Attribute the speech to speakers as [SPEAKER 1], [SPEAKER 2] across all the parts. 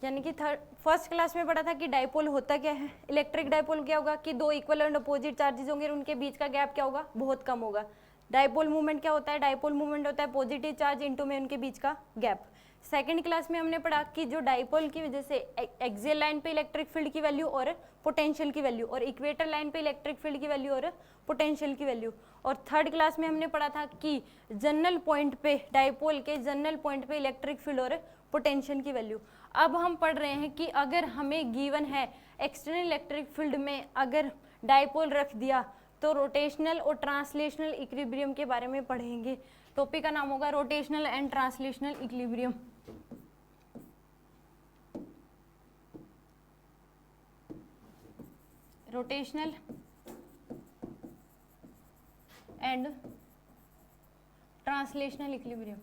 [SPEAKER 1] यानी कि first class में पढ़ा था कि डाइपोल होता क्या है, इलेक्ट्रिक डाइपोल क्या होगा कि दो इक्वल एंड अपोजिट चार्जेस होंगे और उनके बीच का गैप क्या होगा, बहुत कम होगा। डाइपोल मूवमेंट क्या होता है, डाइपोल मूवमेंट होता है पॉजिटिव चार्ज इनटू में उनके बीच का गैप। सेकंड क्लास में हमने पढ़ा कि जो डाइपोल की वजह से एक्सियल लाइन पे इलेक्ट्रिक फील्ड की वैल्यू और पोटेंशियल की वैल्यू, और इक्वेटर लाइन पे इलेक्ट्रिक फील्ड की वैल्यू और पोटेंशियल की वैल्यू। और थर्ड क्लास में हमने पढ़ा था कि जनरल पॉइंट पे, डाइपोल के जनरल पॉइंट पे इलेक्ट्रिक फील्ड और पोटेंशियल की वैल्यू। अब हम पढ़ रहे हैं कि अगर हमें गिवन है एक्सटर्नल इलेक्ट्रिक फील्ड में अगर डाइपोल रख दिया तो रोटेशनल और ट्रांसलेशनल इक्विलिब्रियम के बारे में पढ़ेंगे। टॉपिक का नाम होगा rotational and translational equilibrium. Rotational and translational equilibrium.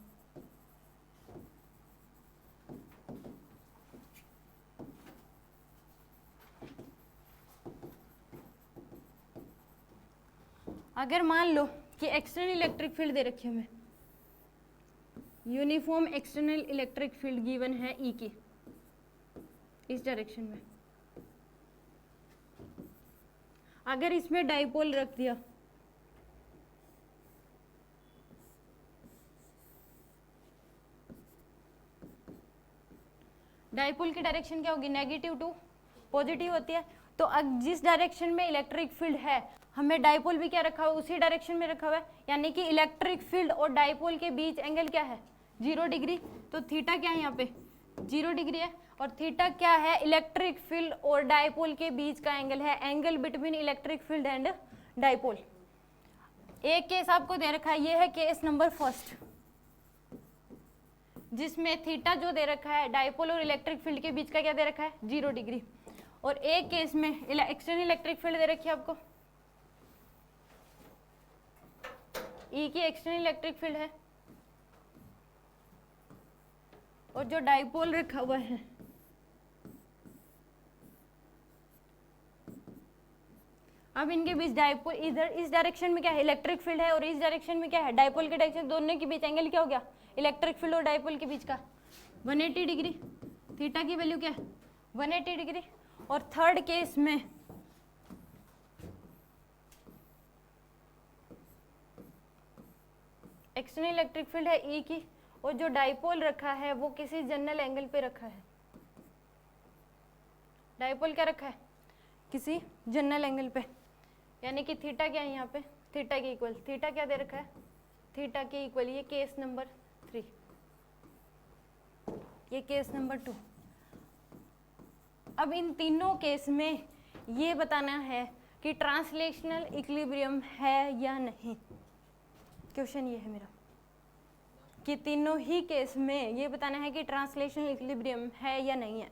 [SPEAKER 1] अगर मान लो कि एक्सटर्नल इलेक्ट्रिक फील्ड दे रखी है हमें, uniform external electric field given है ई की इस डायरेक्शन में, अगर इसमें डाइपोल रख दिया डाइपोल की डायरेक्शन क्या होगी, नेगेटिव टू पॉजिटिव होती है। तो जिस डायरेक्शन में इलेक्ट्रिक फील्ड है हमें डाइपोल भी क्या रखा हुआ है, उसी डायरेक्शन में रखा हुआ है, यानी कि इलेक्ट्रिक फील्ड और डाइपोल के बीच एंगल क्या है, 0 डिग्री। तो थीटा क्या है यहाँ पे 0 डिग्री है, और थीटा क्या है, इलेक्ट्रिक फील्ड और डाइपोल के बीच का एंगल है, angle between electric field and dipole. एक केस आपको दे रखा है, ये है केस नंबर फर्स्ट, जिसमें थीटा जो दे रखा है डाइपोल और इलेक्ट्रिक फील्ड के बीच का क्या दे रखा है, 0 डिग्री। और एक केस में एक्सटर्नल इलेक्ट्रिक फील्ड दे रखी है आपको, ई की एक्सटर्नल इलेक्ट्रिक फील्ड है, और जो डाइपोल रखा हुआ है अब इनके बीच डाइपोल, इधर इस डायरेक्शन में क्या है इलेक्ट्रिक फील्ड है और इस डायरेक्शन में क्या है डाइपोल के डायरेक्शन, दोनों के बीच एंगल क्या हो गया, इलेक्ट्रिक फील्ड और डाइपोल के बीच का 180 डिग्री। थीटा की वैल्यू क्या है 180 डिग्री। और थर्ड केस में एक्सटर्नल इलेक्ट्रिक फील्ड है ई की, और जो डाइपोल रखा है वो किसी जनरल एंगल पे रखा है, डाइपोल क्या रखा है किसी जनरल एंगल पे, यानी कि थीटा क्या है यहाँ पे, थीटा के इक्वल, थीटा क्या दे रखा है, थीटा के इक्वल। ये केस नंबर 3, ये केस नंबर 2। अब इन तीनों केस में ये बताना है कि ट्रांसलेशनल इक्विलिब्रियम है या नहीं। क्वेश्चन ये है मेरा कि तीनों ही केस में ये बताना है कि ट्रांसलेशनल इक्विलिब्रियम है या नहीं है।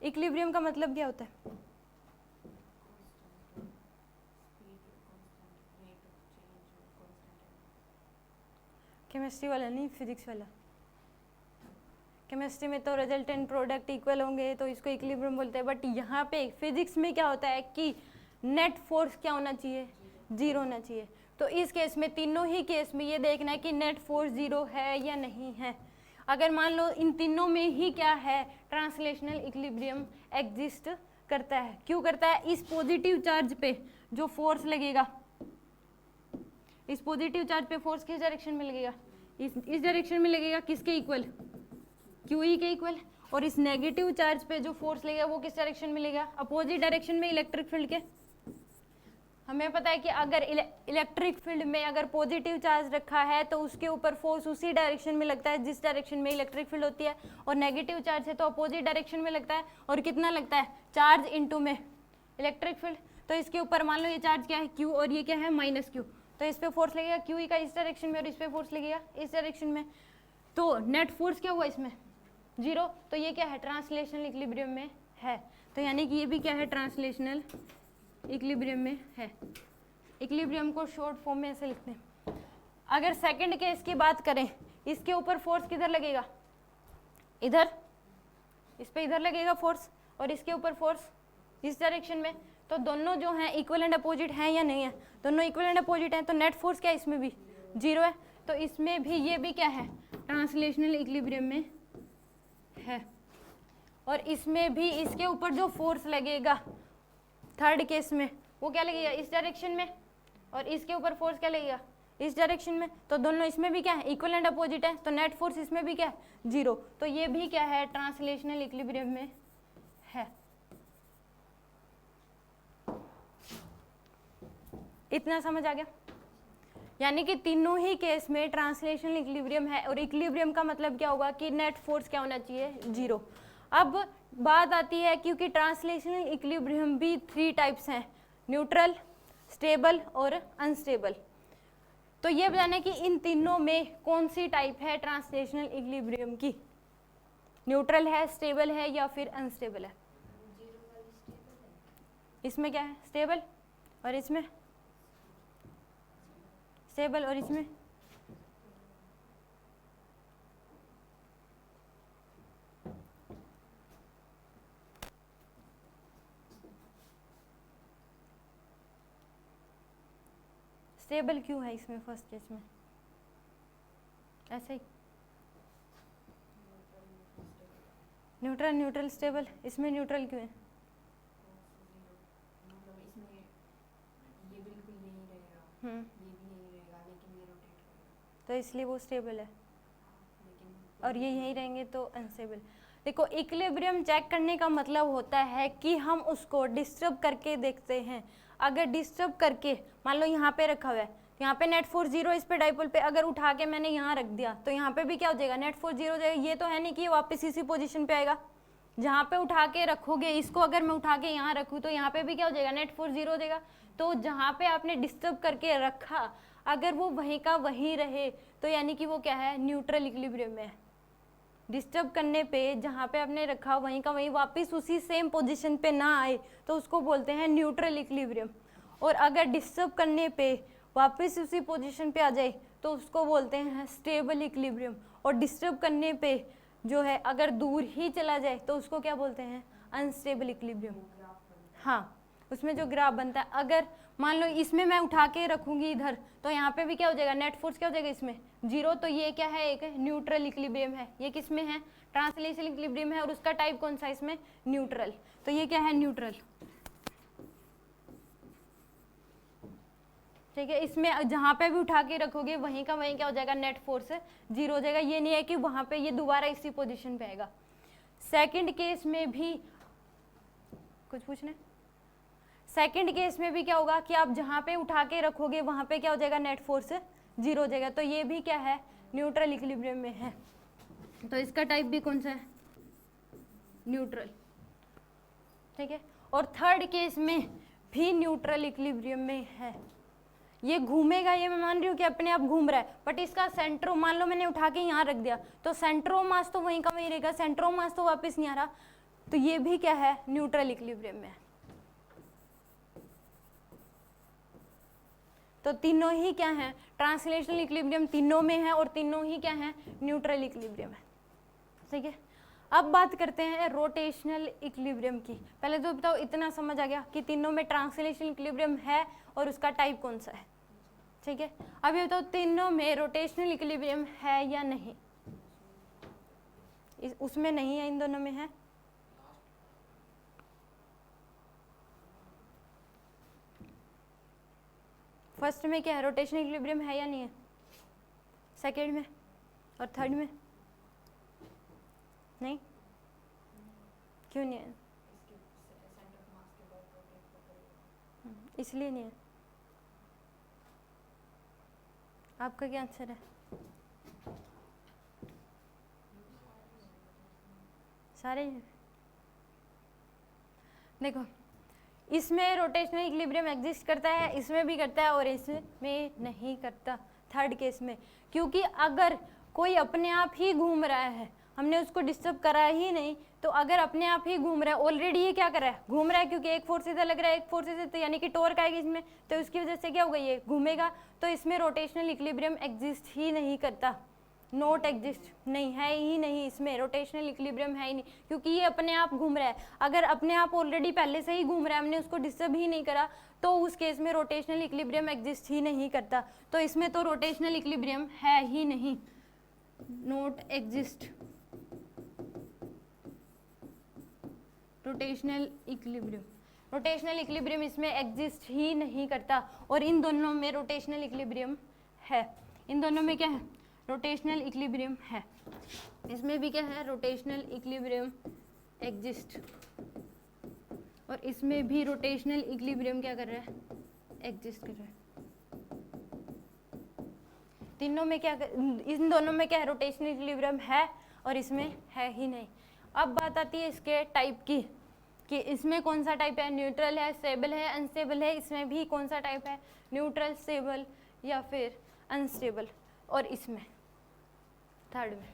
[SPEAKER 1] इक्विलिब्रियम का मतलब क्या होता है, केमिस्ट्री वाला नहीं, फिजिक्स वाला। केमिस्ट्री में तो रिजल्टेंट प्रोडक्ट इक्वल होंगे तो इसको इक्विलिब्रियम बोलते हैं, बट यहाँ पे फिजिक्स में क्या होता है कि नेट फोर्स क्या होना चाहिए, 0 होना चाहिए। तो इस केस में, तीनों ही केस में ये देखना है कि नेट फोर्स 0 है या नहीं है। अगर मान लो इन तीनों में ही क्या है, ट्रांसलेशनल इक्विलिब्रियम एग्जिस्ट करता है। क्यों करता है, इस पॉजिटिव चार्ज पे जो फोर्स लगेगा, इस पॉजिटिव चार्ज पे फोर्स किस डायरेक्शन में लगेगा, इस डायरेक्शन में लगेगा, किसके इक्वल, QE के इक्वल। और इस नेगेटिव चार्ज पे जो फोर्स लगेगा वो किस डायरेक्शन में लगेगा, अपोजिट डायरेक्शन में इलेक्ट्रिक फील्ड के। हमें पता है कि अगर इलेक्ट्रिक फील्ड में अगर पॉजिटिव चार्ज रखा है तो उसके ऊपर फोर्स उसी डायरेक्शन में लगता है जिस डायरेक्शन में इलेक्ट्रिक फील्ड होती है, और नेगेटिव चार्ज है तो अपोजिट डायरेक्शन में लगता है। और कितना लगता है, चार्ज इनटू में इलेक्ट्रिक फील्ड। तो इसके ऊपर मान लो ये चार्ज क्या है Q और ये क्या है -Q, तो इस पे फोर्स लगेगा QE का इस डायरेक्शन में और इस पे फोर्स लगेगा इस डायरेक्शन में। तो नेट फोर्स क्या हुआ इसमें 0। तो ये क्या है, ट्रांसलेशनल इक्विलिब्रियम में है। तो यानी कि ये भी क्या है, ट्रांसलेशनल इक्विलिब्रियम में है। इक्विलिब्रियम को शॉर्ट फॉर्म में ऐसे लिखते हैं। अगर सेकंड केस की बात करें, इसके ऊपर फोर्स किधर लगेगा, इधर, इस पे इधर लगेगा फोर्स, और इसके ऊपर फोर्स इस डायरेक्शन में। तो दोनों जो हैं इक्वल एंड अपोजिट हैं या नहीं है, दोनों इक्वल एंड अपोजिट हैं। तो नेट फोर्स क्या है इसमें भी 0 है। तो इसमें भी ये भी क्या है, ट्रांसलेशनल इक्विलिब्रियम में है। और इसमें भी इसके ऊपर जो फोर्स लगेगा थर्ड केस में वो क्या लगेगा, इस डायरेक्शन में, और इसके ऊपर फोर्स क्या लगेगा, इस डायरेक्शन में। तो दोनों इसमें भी क्या है, इक्वल एंड अपोजिट है, तो नेट फोर्स इसमें भी क्या है, 0। तो ये भी क्या है, ट्रांसलेशनल इक्विलिब्रियम में है। इतना समझ आ गया? यानी कि तीनों ही केस में ट्रांसलेशनल इक्विलिब्रियम है, और इक्विलिब्रियम का मतलब क्या होगा कि नेट फोर्स क्या होना चाहिए, 0। अब बात आती है, क्योंकि ट्रांसलेशनल इक्विलिब्रियम भी 3 टाइप्स हैं, न्यूट्रल, स्टेबल और अनस्टेबल। तो ये बताना है कि इन तीनों में कौन सी टाइप है ट्रांसलेशनल इक्विलिब्रियम की, न्यूट्रल है, स्टेबल है या फिर अनस्टेबल है। इसमें क्या है, स्टेबल, और इसमें स्टेबल, और इसमें स्टेबल क्यों है इसमें फर्स्ट केस में, ऐसे ही न्यूट्रल न्यूट्रल स्टेबल, इसमें न्यूट्रल क्यों है, तो इसलिए वो स्टेबल है, और ये यहीं रहेंगे तो अनस्टेबल। देखो, इक्विलिब्रियम चेक करने का मतलब होता है कि हम उसको डिस्टर्ब करके देखते हैं। अगर डिस्टर्ब करके, मान लो यहाँ पे रखा हुआ है, यहाँ पे नेट फोर्स 0, इस पे डाइपोल पे अगर उठा के मैंने यहाँ रख दिया तो यहाँ पे भी क्या हो जाएगा, नेट फोर्स 0 हो जाएगा। ये तो है नहीं कि वापस इसी पोजीशन पे आएगा, जहाँ पे उठा के रखोगे इसको, अगर मैं उठा के यहाँ रखूँ तो यहाँ पे भी क्या हो जाएगा, नेट फोर्स 0 हो जाएगा। तो जहाँ पे आपने डिस्टर्ब करके रखा, अगर वो वहीं का वहीं रहे तो यानी कि वो क्या है, न्यूट्रल इक्विलिब्रियम में है। डिस्टर्ब करने पे जहाँ पे आपने रखा वहीं का वहीं वापस उसी सेम पोजीशन पे ना आए तो उसको बोलते हैं न्यूट्रल इक्विलिब्रियम। और अगर डिस्टर्ब करने पे वापस उसी पोजीशन पे आ जाए तो उसको बोलते हैं स्टेबल इक्विलिब्रियम। और डिस्टर्ब करने पे जो है अगर दूर ही चला जाए तो उसको क्या बोलते हैं, अनस्टेबल इक्विलिब्रियम। हाँ, उसमें जो ग्राफ बनता है, अगर मान लो इसमें मैं उठा के रखूंगी इधर तो यहाँ पे भी क्या हो जाएगा, नेट फोर्स क्या हो जाएगा इसमें 0। तो ये क्या है, एक न्यूट्रल इक्विलिब्रियम है। ये किस में है, ट्रांसलेशनल इक्विलिब्रियम है, और उसका टाइप कौन सा इसमें, न्यूट्रल। तो ये क्या है, न्यूट्रल। ठीक है, इसमें जहाँ पे भी उठा के रखोगे वहीं का वहीं क्या हो जाएगा, नेट फोर्स 0 हो जाएगा। ये नहीं है कि वहाँ पे ये दोबारा इसी पोजीशन पे आएगा। सेकंड केस में भी कुछ पूछना, सेकंड केस में भी क्या होगा कि आप जहाँ पे उठा के रखोगे वहाँ पे क्या हो जाएगा, नेट फोर्स 0 हो जाएगा। तो ये भी क्या है, न्यूट्रल इक्विलिब्रियम में है। तो इसका टाइप भी कौन सा है, न्यूट्रल। ठीक है, और थर्ड केस में भी न्यूट्रल इक्विलिब्रियम में है। ये घूमेगा, ये मैं मान रही हूँ कि अपने आप घूम रहा है, बट इसका सेंट्रो, मान लो मैंने उठा के यहाँ रख दिया तो सेंट्रो मास तो वहीं का वहीं रहेगा, सेंट्रो मास तो वापस नहीं आ रहा। तो ये भी क्या है, न्यूट्रल इक्विलिब्रियम में है। तो तीनों ही क्या है, ट्रांसलेशनल इक्विलिब्रियम तीनों में है, और तीनों ही क्या है, न्यूट्रल इक्विलिब्रियम है। ठीक है, अब बात करते हैं रोटेशनल इक्विलिब्रियम की। पहले तो बताओ, इतना समझ आ गया कि तीनों में ट्रांसलेशनल इक्विलिब्रियम है और उसका टाइप कौन सा है। ठीक है, अब ये बताओ, तीनों में रोटेशनल इक्विलिब्रियम है या नहीं। उसमें नहीं है, इन दोनों में है। फर्स्ट में क्या है, रोटेशनल इक्विलिब्रियम है या नहीं है, सेकेंड में और थर्ड में नहीं, क्यों नहीं है, इसलिए नहीं है। आपका क्या आंसर है, सारे। देखो, इसमें रोटेशनल इक्विलिब्रियम एग्जिस्ट करता है, इसमें भी करता है और इसमें नहीं करता थर्ड केस में। क्योंकि अगर कोई अपने आप ही घूम रहा है, हमने उसको डिस्टर्ब करा ही नहीं, तो अगर अपने आप ही घूम रहा है, ऑलरेडी ये क्या कर रहा है, घूम रहा है, क्योंकि एक फोर्स इधर लग रहा है, एक फोर्स इधर, तो यानी कि टॉर्क आएगी इसमें, तो उसकी वजह से क्या होगा, ये घूमेगा। तो इसमें रोटेशनल इक्विलिब्रियम एग्जिस्ट ही नहीं करता, नॉट एग्जिस्ट, नहीं है ही नहीं, इसमें रोटेशनल इक्विलिब्रियम है ही नहीं, क्योंकि ये अपने आप घूम रहा है। अगर अपने आप ऑलरेडी पहले से ही घूम रहा है, हमने उसको डिस्टर्ब ही नहीं करा, तो उस केस में रोटेशनल इक्विलिब्रियम एग्जिस्ट ही नहीं करता। तो इसमें तो रोटेशनल इक्विलिब्रियम है ही नहीं, not exist rotational equilibrium. Rotational equilibrium इसमें एग्जिस्ट ही नहीं करता, और इन दोनों में रोटेशनल इक्विलिब्रियम है। इन दोनों में क्या है? रोटेशनल इक्विलिब्रियम है। इसमें भी क्या है? रोटेशनल इक्विलिब्रियम एग्जिस्ट, और इसमें भी रोटेशनल इक्विलिब्रियम क्या कर रहा है? एग्जिस्ट कर रहा है। तीनों में क्या इन दोनों में क्या है? रोटेशनल इक्विलिब्रियम है, और इसमें है ही नहीं। अब बात आती है इसके टाइप की, कि इसमें कौन सा टाइप है? न्यूट्रल है, स्टेबल है, अनस्टेबल है। इसमें भी कौन सा टाइप है? न्यूट्रल, स्टेबल या फिर अनस्टेबल। और इसमें थर्ड में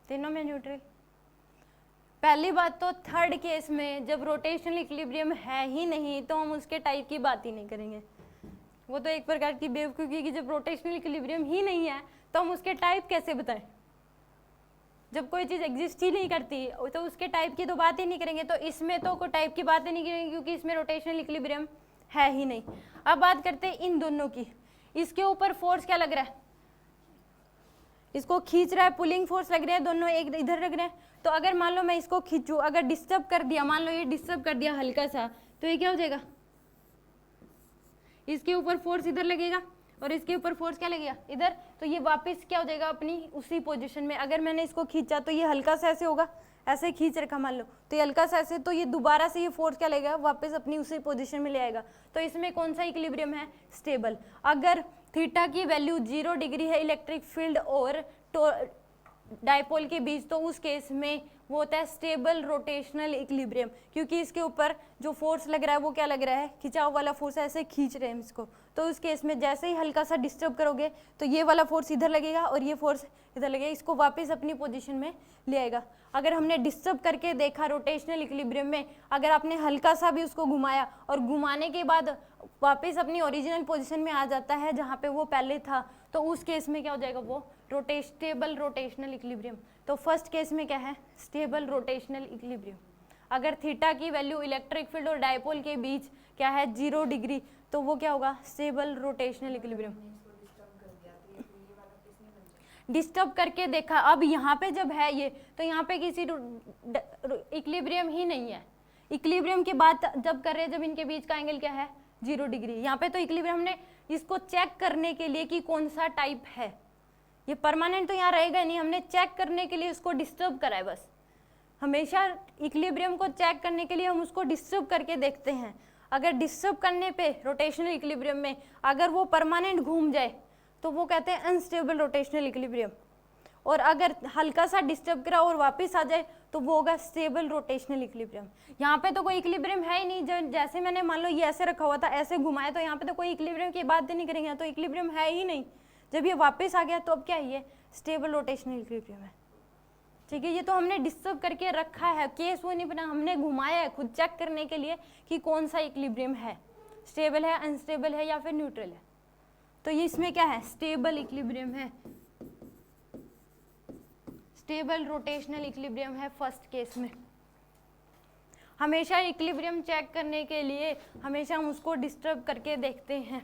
[SPEAKER 1] तीनों में न्यूट्रल। पहली बात तो थर्ड केस में जब रोटेशनल इक्विलिब्रियम है ही नहीं तो हम उसके टाइप की बात ही नहीं करेंगे। वो तो एक प्रकार की बेवकूफ़ी कि जब रोटेशनल इक्विलिब्रियम ही नहीं है तो हम उसके टाइप कैसे बताएं। जब कोई चीज़ एग्जिस्ट ही नहीं करती तो उसके टाइप की तो बात ही नहीं करेंगे। तो इसमें तो कोई टाइप की बात ही नहीं करेंगे क्योंकि इसमें रोटेशनल इक्विलिब्रियम है ही नहीं। अब बात करते हैं इन दोनों की। इसके ऊपर फोर्स क्या लग रहा है? इसको खींच रहा है, पुलिंग फोर्स लग रहा है, दोनों एक इधर लग रहे हैं। तो अगर मान लो मैं इसको खींचूं, अगर डिस्टर्ब कर दिया, मान लो ये डिस्टर्ब कर दिया हल्का सा, तो ये क्या हो जाएगा? इसके ऊपर फोर्स इधर लगेगा और इसके ऊपर फोर्स क्या लगेगा? इधर। तो ये वापस क्या हो जाएगा? अपनी उसी पोजीशन में। अगर मैंने इसको खींचा तो ये हल्का सा ऐसे होगा, ऐसे खींच रखा मान लो, तो ये हल्का सा ऐसे, तो ये दोबारा से ये फोर्स क्या लगेगा? वापस अपनी उसी पोजीशन में ले आएगा। तो इसमें कौन सा इक्विलिब्रियम है? स्टेबल। अगर थीटा की वैल्यू 0 डिग्री है इलेक्ट्रिक फील्ड और डायपोल के बीच, तो उस केस में वो होता है स्टेबल रोटेशनल इक्विलिब्रियम, क्योंकि इसके ऊपर जो फोर्स लग रहा है वो क्या लग रहा है? खिंचाव वाला फोर्स, ऐसे खींच रहे हैं इसको। तो उस केस में जैसे ही हल्का सा डिस्टर्ब करोगे तो ये वाला फोर्स इधर लगेगा और ये फोर्स इधर लगेगा, इसको वापस अपनी पोजीशन में ले आएगा। अगर हमने डिस्टर्ब करके देखा रोटेशनल इक्विलिब्रियम में, अगर आपने हल्का सा भी उसको घुमाया और घुमाने के बाद वापस अपनी ओरिजिनल पोजीशन में आ जाता है जहाँ पे वो पहले था, तो उस केस में क्या हो जाएगा? वो स्टेबल रोटेशनल इक्विलिब्रियम। तो फर्स्ट केस में क्या है? Stable rotational equilibrium. अगर थीटा की वैल्यू इलेक्ट्रिक फील्ड और डायपोल के बीच क्या है? 0 डिग्री, तो वो क्या होगा? Stable rotational equilibrium. डिस्टर्ब करके देखा, अब यहाँ पे जब है ये, तो यहाँ पे किसी इक्विलिब्रियम ही नहीं है। इक्विलिब्रियम की बात जब कर रहे हैं, जब इनके बीच का एंगल क्या है? 0 डिग्री। यहाँ पे तो इक्विलिब्रियम हमने इसको चेक करने के लिए कि कौन सा टाइप है, ये परमानेंट तो यहाँ रहेगा नहीं, हमने चेक करने के लिए उसको डिस्टर्ब करा है बस। हमेशा इक्विलिब्रियम को चेक करने के लिए हम उसको डिस्टर्ब करके देखते हैं। अगर डिस्टर्ब करने पे रोटेशनल इक्विलिब्रियम में अगर वो परमानेंट घूम जाए तो वो कहते हैं अनस्टेबल रोटेशनल इक्विलिब्रियम, और अगर हल्का सा डिस्टर्ब करा और वापस आ जाए तो वो होगा स्टेबल रोटेशनल इक्विलिब्रियम। यहाँ पे तो कोई इक्विलिब्रियम है ही नहीं। जो जैसे मैंने मान लो ये ऐसे रखा हुआ था, ऐसे घुमाया, तो यहाँ पे तो कोई इक्विलिब्रियम की बात ही नहीं करेंगे, तो इक्विलिब्रियम है ही नहीं। जब ये वापस आ गया तो अब क्या है? ये स्टेबल रोटेशनल इक्विलिब्रियम है। ठीक है, ये तो हमने डिस्टर्ब करके रखा है, केस वो नहीं बना, हमने घुमाया है खुद चेक करने के लिए कि कौन सा इक्विलिब्रियम है, स्टेबल है, अनस्टेबल है या फिर न्यूट्रल है। तो ये इसमें क्या है? स्टेबल इक्विलिब्रियम है, स्टेबल रोटेशनल इक्विलिब्रियम है फर्स्ट केस में। हमेशा इक्विलिब्रियम चेक करने के लिए हमेशा हम उसको डिस्टर्ब करके देखते हैं।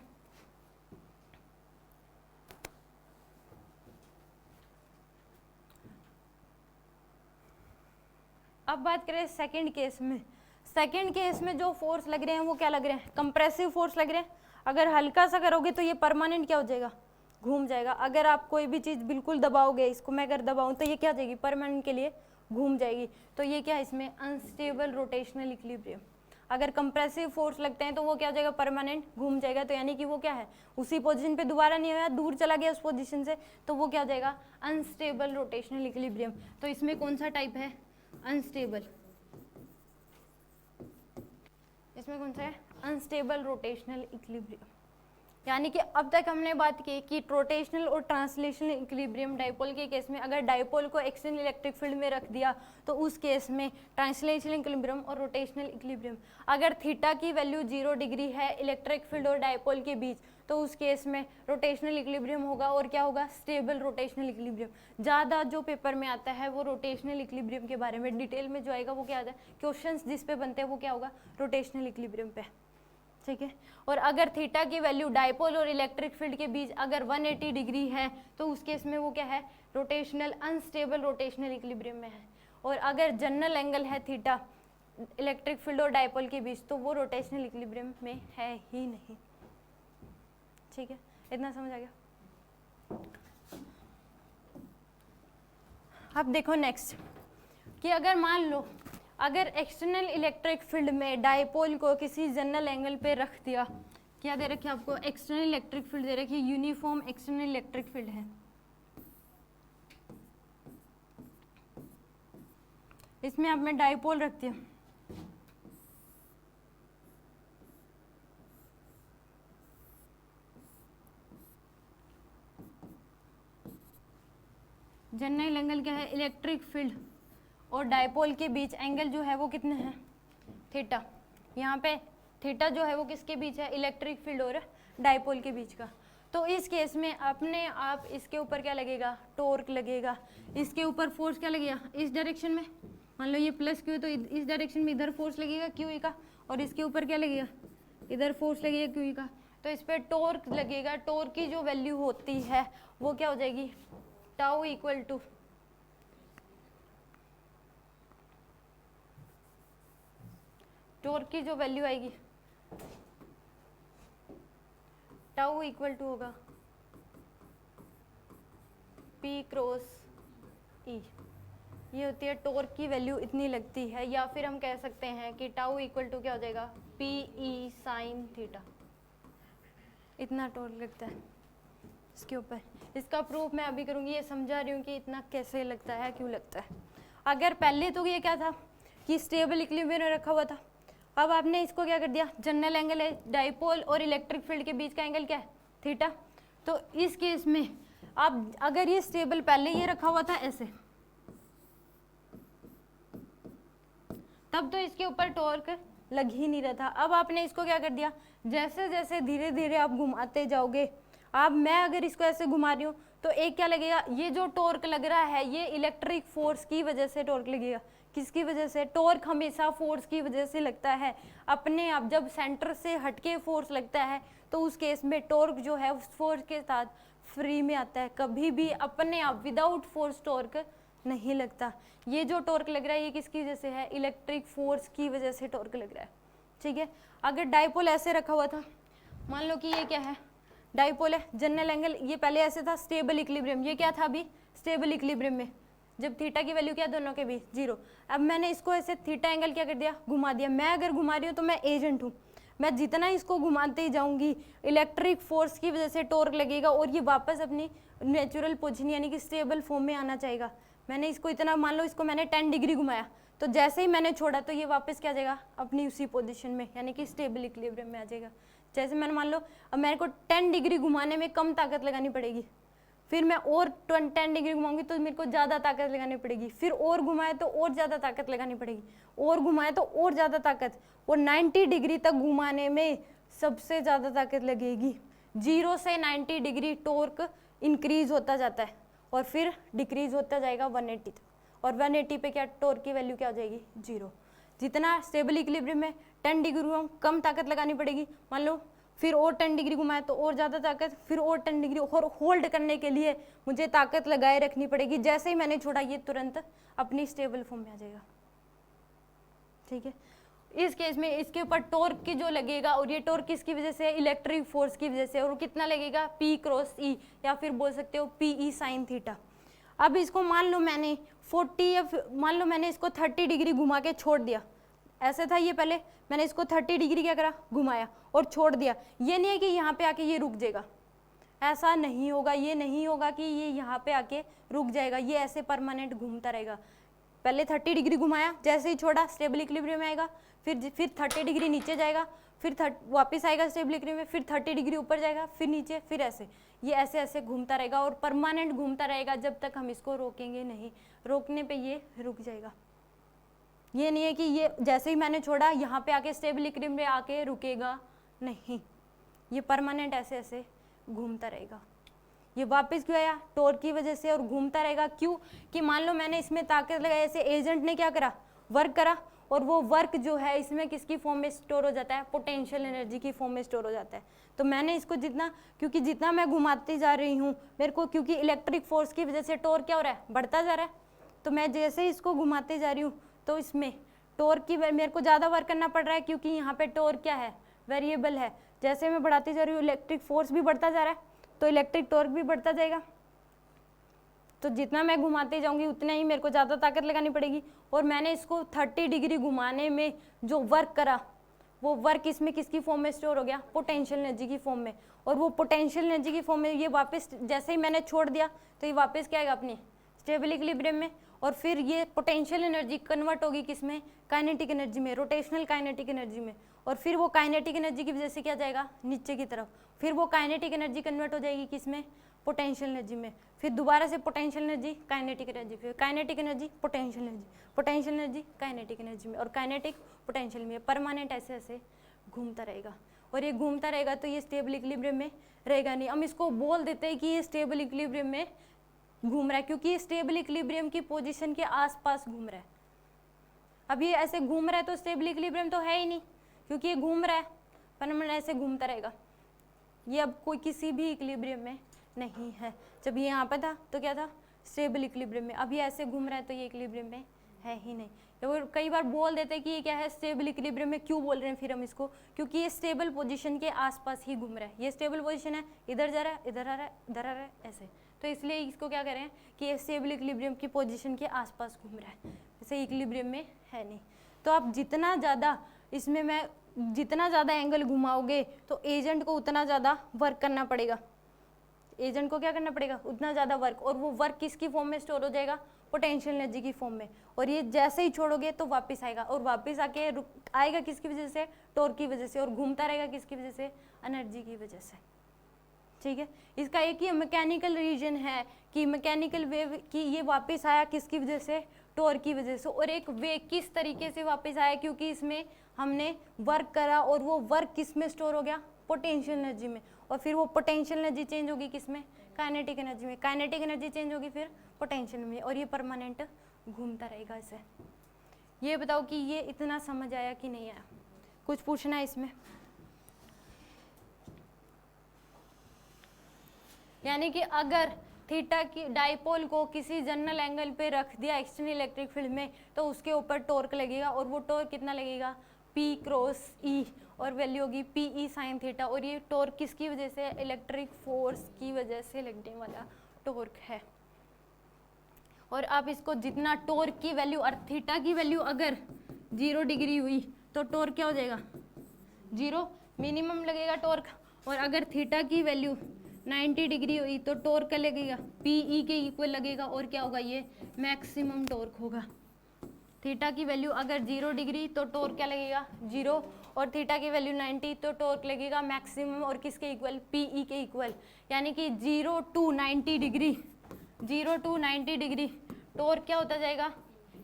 [SPEAKER 1] अब बात करें सेकंड केस में। सेकंड केस में जो फोर्स लग रहे हैं वो क्या लग रहे हैं? कंप्रेसिव फोर्स लग रहे हैं। अगर हल्का सा करोगे तो ये परमानेंट क्या हो जाएगा? घूम जाएगा। अगर आप कोई भी चीज़ बिल्कुल दबाओगे, इसको मैं अगर दबाऊं तो ये क्या हो जाएगी? परमानेंट के लिए घूम जाएगी। तो ये क्या है? इसमें अनस्टेबल रोटेशनल इक्विलिब्रियम। अगर कंप्रेसिव फोर्स लगते हैं तो वो क्या हो जाएगा? परमानेंट घूम जाएगा। तो यानी कि वो क्या है? उसी पोजीशन पे दोबारा नहीं होया, दूर चला गया उस पोजीशन से, तो वो क्या हो जाएगा? Unstable rotational equilibrium. तो इसमें कौन सा टाइप है? अनस्टेबल। इसमें कौन सा है? Unstable rotational equilibrium. यानी कि अब तक हमने बात की कि रोटेशनल और ट्रांसलेशनल इक्विलिब्रियम डायपोल के केस में, अगर डायपोल को एक्सटर्नल इलेक्ट्रिक फील्ड में रख दिया तो उस केस में ट्रांसलेशनल इक्विलिब्रियम और रोटेशनल इक्विलिब्रियम। अगर थीटा की वैल्यू 0 डिग्री है इलेक्ट्रिक फील्ड और डायपोल के बीच, तो उस केस में रोटेशनल इक्विलिब्रियम होगा और क्या होगा, स्टेबल रोटेशनल इक्विलिब्रियम। ज़्यादा जो पेपर में आता है वो रोटेशनल इक्विलिब्रियम के बारे में डिटेल में जो आएगा वो क्या आता है, क्वेश्चंस जिस पे बनते हैं वो क्या होगा, रोटेशनल इक्विलिब्रियम पे, ठीक है। और अगर थीटा की वैल्यू डायपोल और इलेक्ट्रिक फील्ड के बीच अगर 180 डिग्री है तो उस केस में वो क्या है, रोटेशनल अनस्टेबल रोटेशनल इक्विलिब्रियम में है। और अगर जनरल एंगल है थीटा इलेक्ट्रिक फील्ड और डायपोल के बीच तो वो रोटेशनल इक्विलिब्रियम में है ही नहीं, ठीक है। इतना समझ आ गया। अब देखो नेक्स्ट कि अगर मान लो अगर एक्सटर्नल इलेक्ट्रिक फील्ड में डायपोल को किसी जनरल एंगल पे रख दिया, क्या दे रखी है आपको, एक्सटर्नल इलेक्ट्रिक फील्ड दे रखी है, यूनिफॉर्म एक्सटर्नल इलेक्ट्रिक फील्ड है, इसमें आपने डायपोल रख दिया, जनरल एंगल क्या है, इलेक्ट्रिक फील्ड और डायपोल के बीच एंगल जो है वो कितने हैं, थीटा। यहाँ पे थीटा जो है वो किसके बीच है, इलेक्ट्रिक फील्ड और डायपोल के बीच का। तो इस केस में अपने आप इसके ऊपर क्या लगेगा, टॉर्क लगेगा, इसके ऊपर फोर्स क्या लगेगा, इस डायरेक्शन में, मान लो ये प्लस क्यू तो इस डायरेक्शन में इधर फोर्स लगेगा क्यू का, और इसके ऊपर क्या लगेगा, इधर फोर्स लगेगा क्यू का। तो इस पर टॉर्क लगेगा, टॉर्क की जो वैल्यू होती है वो क्या हो जाएगी, टाउ इक्वल टू टॉर्क की जो वैल्यू आएगी टाउ इक्वल टू होगा P क्रॉस E। ये होती है टॉर्क की वैल्यू इतनी लगती है, या फिर हम कह सकते हैं कि टाउ इक्वल टू क्या हो जाएगा, PE साइन थीटा, इतना टॉर्क लगता है इसके ऊपर। इसका प्रूफ मैं अभी करूँगी, ये समझा रही हूँ कि इतना कैसे लगता है, क्यों लगता है। अगर पहले तो ये क्या था कि स्टेबल इक्विलिब्रियम रखा हुआ था, अब आपने इसको क्या कर दिया, जनरल एंगल है डायपोल और इलेक्ट्रिक फील्ड के बीच का एंगल क्या है, थीटा। तो इस केस में अब अगर ये स्टेबल पहले ये रखा हुआ था ऐसे, तब तो इसके ऊपर टॉर्क लग ही नहीं रहा था। अब आपने इसको क्या कर दिया, जैसे जैसे धीरे धीरे आप घुमाते जाओगे, अब मैं अगर इसको ऐसे घुमा रही हूँ तो एक क्या लगेगा, ये जो टॉर्क लग रहा है ये इलेक्ट्रिक फोर्स की वजह से टॉर्क लगेगा। किसकी वजह से, टॉर्क हमेशा फोर्स की वजह से लगता है अपने आप। जब सेंटर से हटके फोर्स लगता है तो उस केस में टॉर्क जो है उस फोर्स के साथ फ्री में आता है, कभी भी अपने आप विदाउट फोर्स टॉर्क नहीं लगता। ये जो टॉर्क लग रहा है ये किसकी वजह से है, इलेक्ट्रिक फोर्स की वजह से टॉर्क लग रहा है, ठीक है। अगर डायपोल ऐसे रखा हुआ था, मान लो कि ये क्या है, डायपोल है, जनरल एंगल ये पहले ऐसे था, स्टेबल इक्विलिब्रियम, ये क्या था अभी, स्टेबल इक्विलिब्रियम में जब थीटा की वैल्यू क्या दोनों के बीच 0। अब मैंने इसको ऐसे थीटा एंगल क्या कर दिया, घुमा दिया। मैं अगर घुमा रही हूँ तो मैं एजेंट हूँ, मैं जितना इसको घुमाते ही जाऊंगी इलेक्ट्रिक फोर्स की वजह से टॉर्क लगेगा और ये वापस अपनी नेचुरल पोजीशन यानी कि स्टेबल फॉर्म में आना चाहेगा। मैंने इसको इतना, मान लो इसको मैंने 10 डिग्री घुमाया, तो जैसे ही मैंने छोड़ा तो ये वापस क्या जाएगा, अपनी उसी पोजीशन में यानी कि स्टेबल इक्विलिब्रियम में आ जाएगा। जैसे मैंने मान लो अब मेरे को 10 डिग्री घुमाने में कम ताकत लगानी पड़ेगी, फिर मैं और 10 डिग्री घुमाऊंगी तो मेरे को ज़्यादा ताकत लगानी पड़ेगी, फिर और घुमाए तो और ज़्यादा ताकत लगानी पड़ेगी, और घुमाए तो और ज़्यादा ताकत, और 90 डिग्री तक घुमाने में सबसे ज़्यादा ताकत लगेगी। 0 से 90 डिग्री टॉर्क इंक्रीज होता जाता है और फिर डिक्रीज होता जाएगा 180 तक, और 180 पे क्या टॉर्क की वैल्यू क्या हो जाएगी, 0। जितना स्टेबल इक्विलिब्रियम में 10 डिग्री में कम ताकत लगानी पड़ेगी, मान लो फिर और 10 डिग्री घुमाए तो और ज़्यादा ताकत, फिर और 10 डिग्री, और होल्ड करने के लिए मुझे ताकत लगाए रखनी पड़ेगी। जैसे ही मैंने छोड़ा ये तुरंत अपनी स्टेबल फॉर्म में आ जाएगा, ठीक है। इस केस में इसके ऊपर टॉर्क की जो लगेगा, और ये टॉर्क किसकी वजह से, इलेक्ट्रिक फोर्स की वजह से, और कितना लगेगा, P क्रॉस E, या फिर बोल सकते हो PE साइन थीटा। अब इसको मान लो मैंने 40 या मान लो मैंने इसको 30 डिग्री घुमा के छोड़ दिया, ऐसे था ये पहले, मैंने इसको 30 डिग्री क्या करा, घुमाया और छोड़ दिया। ये नहीं है कि यहाँ पे आके ये रुक जाएगा, ऐसा नहीं होगा, ये नहीं होगा कि ये यहाँ पे आके रुक जाएगा, ये ऐसे परमानेंट घूमता रहेगा। पहले 30 डिग्री घुमाया, जैसे ही छोड़ा स्टेबल इक्विलिब्रियम में आएगा, फिर 30 डिग्री नीचे जाएगा, फिर वापस आएगा स्टेबल इक्विलिब्रियम में, फिर 30 डिग्री ऊपर जाएगा, फिर नीचे, फिर ऐसे, ये ऐसे ऐसे घूमता रहेगा और परमानेंट घूमता रहेगा जब तक हम इसको रोकेंगे नहीं। रोकने पे ये रुक जाएगा। ये नहीं है कि ये जैसे ही मैंने छोड़ा यहाँ पे आके स्टेबल इक्विलिब्रियम में आके रुकेगा, नहीं, ये परमानेंट ऐसे ऐसे घूमता रहेगा। ये वापस क्यों आया? टॉर्क की वजह से, और घूमता रहेगा क्यों? कि मान लो मैंने इसमें ताकत लगाई, ऐसे एजेंट ने क्या करा? वर्क करा, और वो वर्क जो है इसमें किसकी फॉर्म में स्टोर हो जाता है? पोटेंशियल एनर्जी की फॉर्म में स्टोर हो जाता है। तो मैंने इसको जितना, क्योंकि जितना मैं घुमाती जा रही हूँ मेरे को, क्योंकि इलेक्ट्रिक फोर्स की वजह से टॉर्क क्या हो रहा है? बढ़ता जा रहा है। तो मैं जैसे ही इसको घुमाते जा रही हूँ तो इसमें टॉर्क की मेरे को ज़्यादा वर्क करना पड़ रहा है, क्योंकि यहाँ पे टॉर्क क्या है? वेरिएबल है। जैसे मैं बढ़ाती जा रही हूँ इलेक्ट्रिक फोर्स भी बढ़ता जा रहा है, तो इलेक्ट्रिक टॉर्क भी बढ़ता जाएगा। तो जितना मैं घुमाते जाऊंगी उतना ही मेरे को ज़्यादा ताकत लगानी पड़ेगी। और मैंने इसको 30 डिग्री घुमाने में जो वर्क करा वो वर्क इसमें किसकी फॉर्म में स्टोर हो गया? पोटेंशियल एनर्जी की फॉर्म में। और वो पोटेंशियल एनर्जी की फॉर्म में ये वापस जैसे ही मैंने छोड़ दिया तो ये वापस क्या आएगा? अपनी स्टेबल इक्विलिब्रियम में। और फिर ये पोटेंशियल एनर्जी कन्वर्ट होगी किसमें? काइनेटिक एनर्जी में, रोटेशनल काइनेटिक एनर्जी में। और फिर वो काइनेटिक एनर्जी की वजह से क्या जाएगा? नीचे की तरफ। फिर वो काइनेटिक एनर्जी कन्वर्ट हो जाएगी किसमें? पोटेंशियल एनर्जी में। फिर दोबारा से पोटेंशियल एनर्जी काइनेटिक एनर्जी, फिर kinetic energy potential energy, potential energy kinetic energy में, और काइनेटिक पोटेंशियल में। परमानेंट ऐसे ऐसे घूमता रहेगा। और ये घूमता रहेगा तो ये स्टेबल इक्विलिब्रियम में रहेगा नहीं। हम इसको बोल देते हैं कि ये स्टेबल इक्विलिब्रियम में घूम रहा है, क्योंकि ये स्टेबल इक्विलिब्रियम की पोजीशन के आसपास घूम रहा है। अब ये ऐसे घूम रहा है तो स्टेबल इक्विलिब्रियम तो है ही नहीं, क्योंकि ये घूम रहा है, परमानेंट ऐसे घूमता रहेगा। ये अब कोई किसी भी इक्विलिब्रियम में नहीं है। जब ये यहाँ पे था तो क्या था? स्टेबल इक्विलिब्रियम में। अब ये ऐसे घूम रहा है तो ये इक्विलिब्रियम में है ही नहीं। तो कई बार बोल देते हैं कि ये क्या है? स्टेबल इक्विलिब्रियम में। क्यों बोल रहे हैं फिर हम इसको? क्योंकि ये स्टेबल पोजीशन के आसपास ही घूम रहा है। ये स्टेबल पोजीशन है, इधर जा रहा है, इधर आ रहा है, इधर आ रहा है, ऐसे। तो इसलिए इसको क्या करें कि ये स्टेबल इक्विलिब्रियम की पोजीशन के आसपास घूम रहा है, जैसे इक्विलिब्रियम में है नहीं। तो आप जितना ज़्यादा इसमें मैं जितना ज़्यादा एंगल घुमाओगे तो एजेंट को उतना ज़्यादा वर्क करना पड़ेगा। एजेंट को क्या करना पड़ेगा? उतना ज़्यादा वर्क। और वो वर्क किसकी फॉर्म में स्टोर हो जाएगा? पोटेंशियल एनर्जी की फॉर्म में। और ये जैसे ही छोड़ोगे तो वापस आएगा, और वापस आके आएगा किसकी वजह से? टॉर्क की वजह से। और घूमता रहेगा किसकी वजह से? एनर्जी की वजह से। ठीक है, इसका एक ही मैकेनिकल रीजन है कि मैकेनिकल वेव की ये वापस आया किसकी वजह से? टॉर्क की वजह से। और एक वेव किस तरीके से वापस आया? क्योंकि इसमें हमने वर्क करा, और वो वर्क किस में स्टोर हो गया? पोटेंशियल एनर्जी में। और फिर वो पोटेंशियल एनर्जी चेंज होगी किसमें? काइनेटिक एनर्जी में। काइनेटिक एनर्जी चेंज होगी फिर पोटेंशियल में, और ये परमानेंट घूमता रहेगा ऐसे। ये बताओ कि ये इतना समझ आया कि नहीं आया? कुछ पूछना है इसमें? यानी कि अगर थीटा की डाइपोल को किसी जनरल एंगल पे रख दिया एक्सटर्नल इलेक्ट्रिक फील्ड में तो उसके ऊपर टॉर्क लगेगा, और वो टॉर्क कितना लगेगा? P क्रॉस E, और वैल्यू होगी PE साइन थीटा। और ये टॉर्क किसकी वजह से? इलेक्ट्रिक फोर्स की वजह से लगने वाला टॉर्क है। और आप इसको जितना टॉर्क की वैल्यू और थीटा की वैल्यू अगर 0 डिग्री हुई तो टॉर्क क्या हो जाएगा? 0 मिनिमम लगेगा टॉर्क। और अगर थीटा की वैल्यू 90 डिग्री हुई तो टॉर्क क्या लगेगा? PE के इक्वल लगेगा, और क्या होगा? ये मैक्सिमम टॉर्क होगा। थीटा की वैल्यू अगर 0 डिग्री तो टॉर्क क्या लगेगा? 0, और थीटा की वैल्यू 90 तो टॉर्क लगेगा मैक्सिमम, और किसके इक्वल? PE के इक्वल। यानी कि 0 to 90 डिग्री टॉर्क क्या होता जाएगा?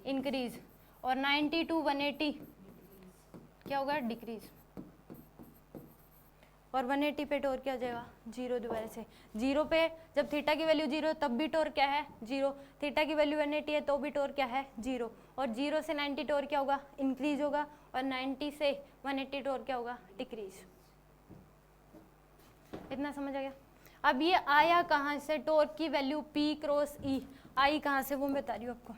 [SPEAKER 1] इंक्रीज, और 90 to 180 क्या होगा? डिक्रीज। और 180 पे टॉर्क क्या हो जाएगा? 0 दोबारा से। 0 पे जब थीटा की वैल्यू 0 तब भी टॉर्क क्या है? 0। थीटा की वैल्यू 180 है तो भी टॉर्क क्या है? 0। और 0 से 90 टॉर्क क्या होगा? इंक्रीज होगा, और 90 से 180 टॉर्क क्या होगा? डिक्रीज। इतना समझ आ गया? अब ये आया कहाँ से? टॉर्क की वैल्यू P क्रॉस E आई कहाँ से वो मैं बता रही हूँ आपको।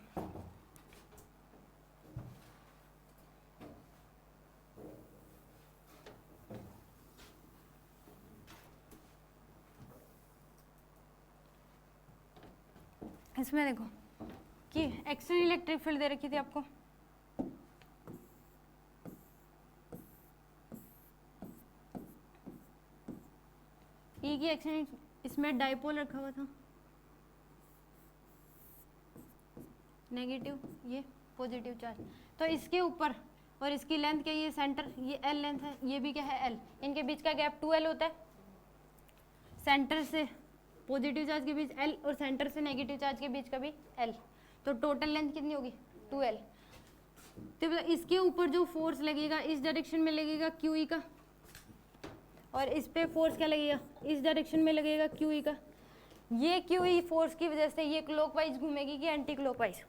[SPEAKER 1] इसमें देखो कि एक्सटर्नल इलेक्ट्रिक फील्ड दे रखी थी आपको, ई की एक्सटर्नल, इसमें डाइपोल रखा हुआ था, नेगेटिव, ये पॉजिटिव चार्ज। तो इसके ऊपर, और इसकी लेंथ क्या है? ये सेंटर, ये L लेंथ है, ये भी क्या है? L। इनके बीच का गैप 2L होता है। सेंटर से पॉजिटिव चार्ज के बीच L, और सेंटर से नेगेटिव चार्ज के बीच का भी L। तो टोटल लेंथ कितनी होगी? 2L। तो इसके ऊपर जो फोर्स लगेगा इस डायरेक्शन में लगेगा QE का, और इस पे फोर्स क्या लगेगा, इस डायरेक्शन में लगेगा क्यू ई का। ये क्यू ई फोर्स की वजह से ये क्लॉकवाइज घूमेगी कि एंटी क्लॉकवाइज,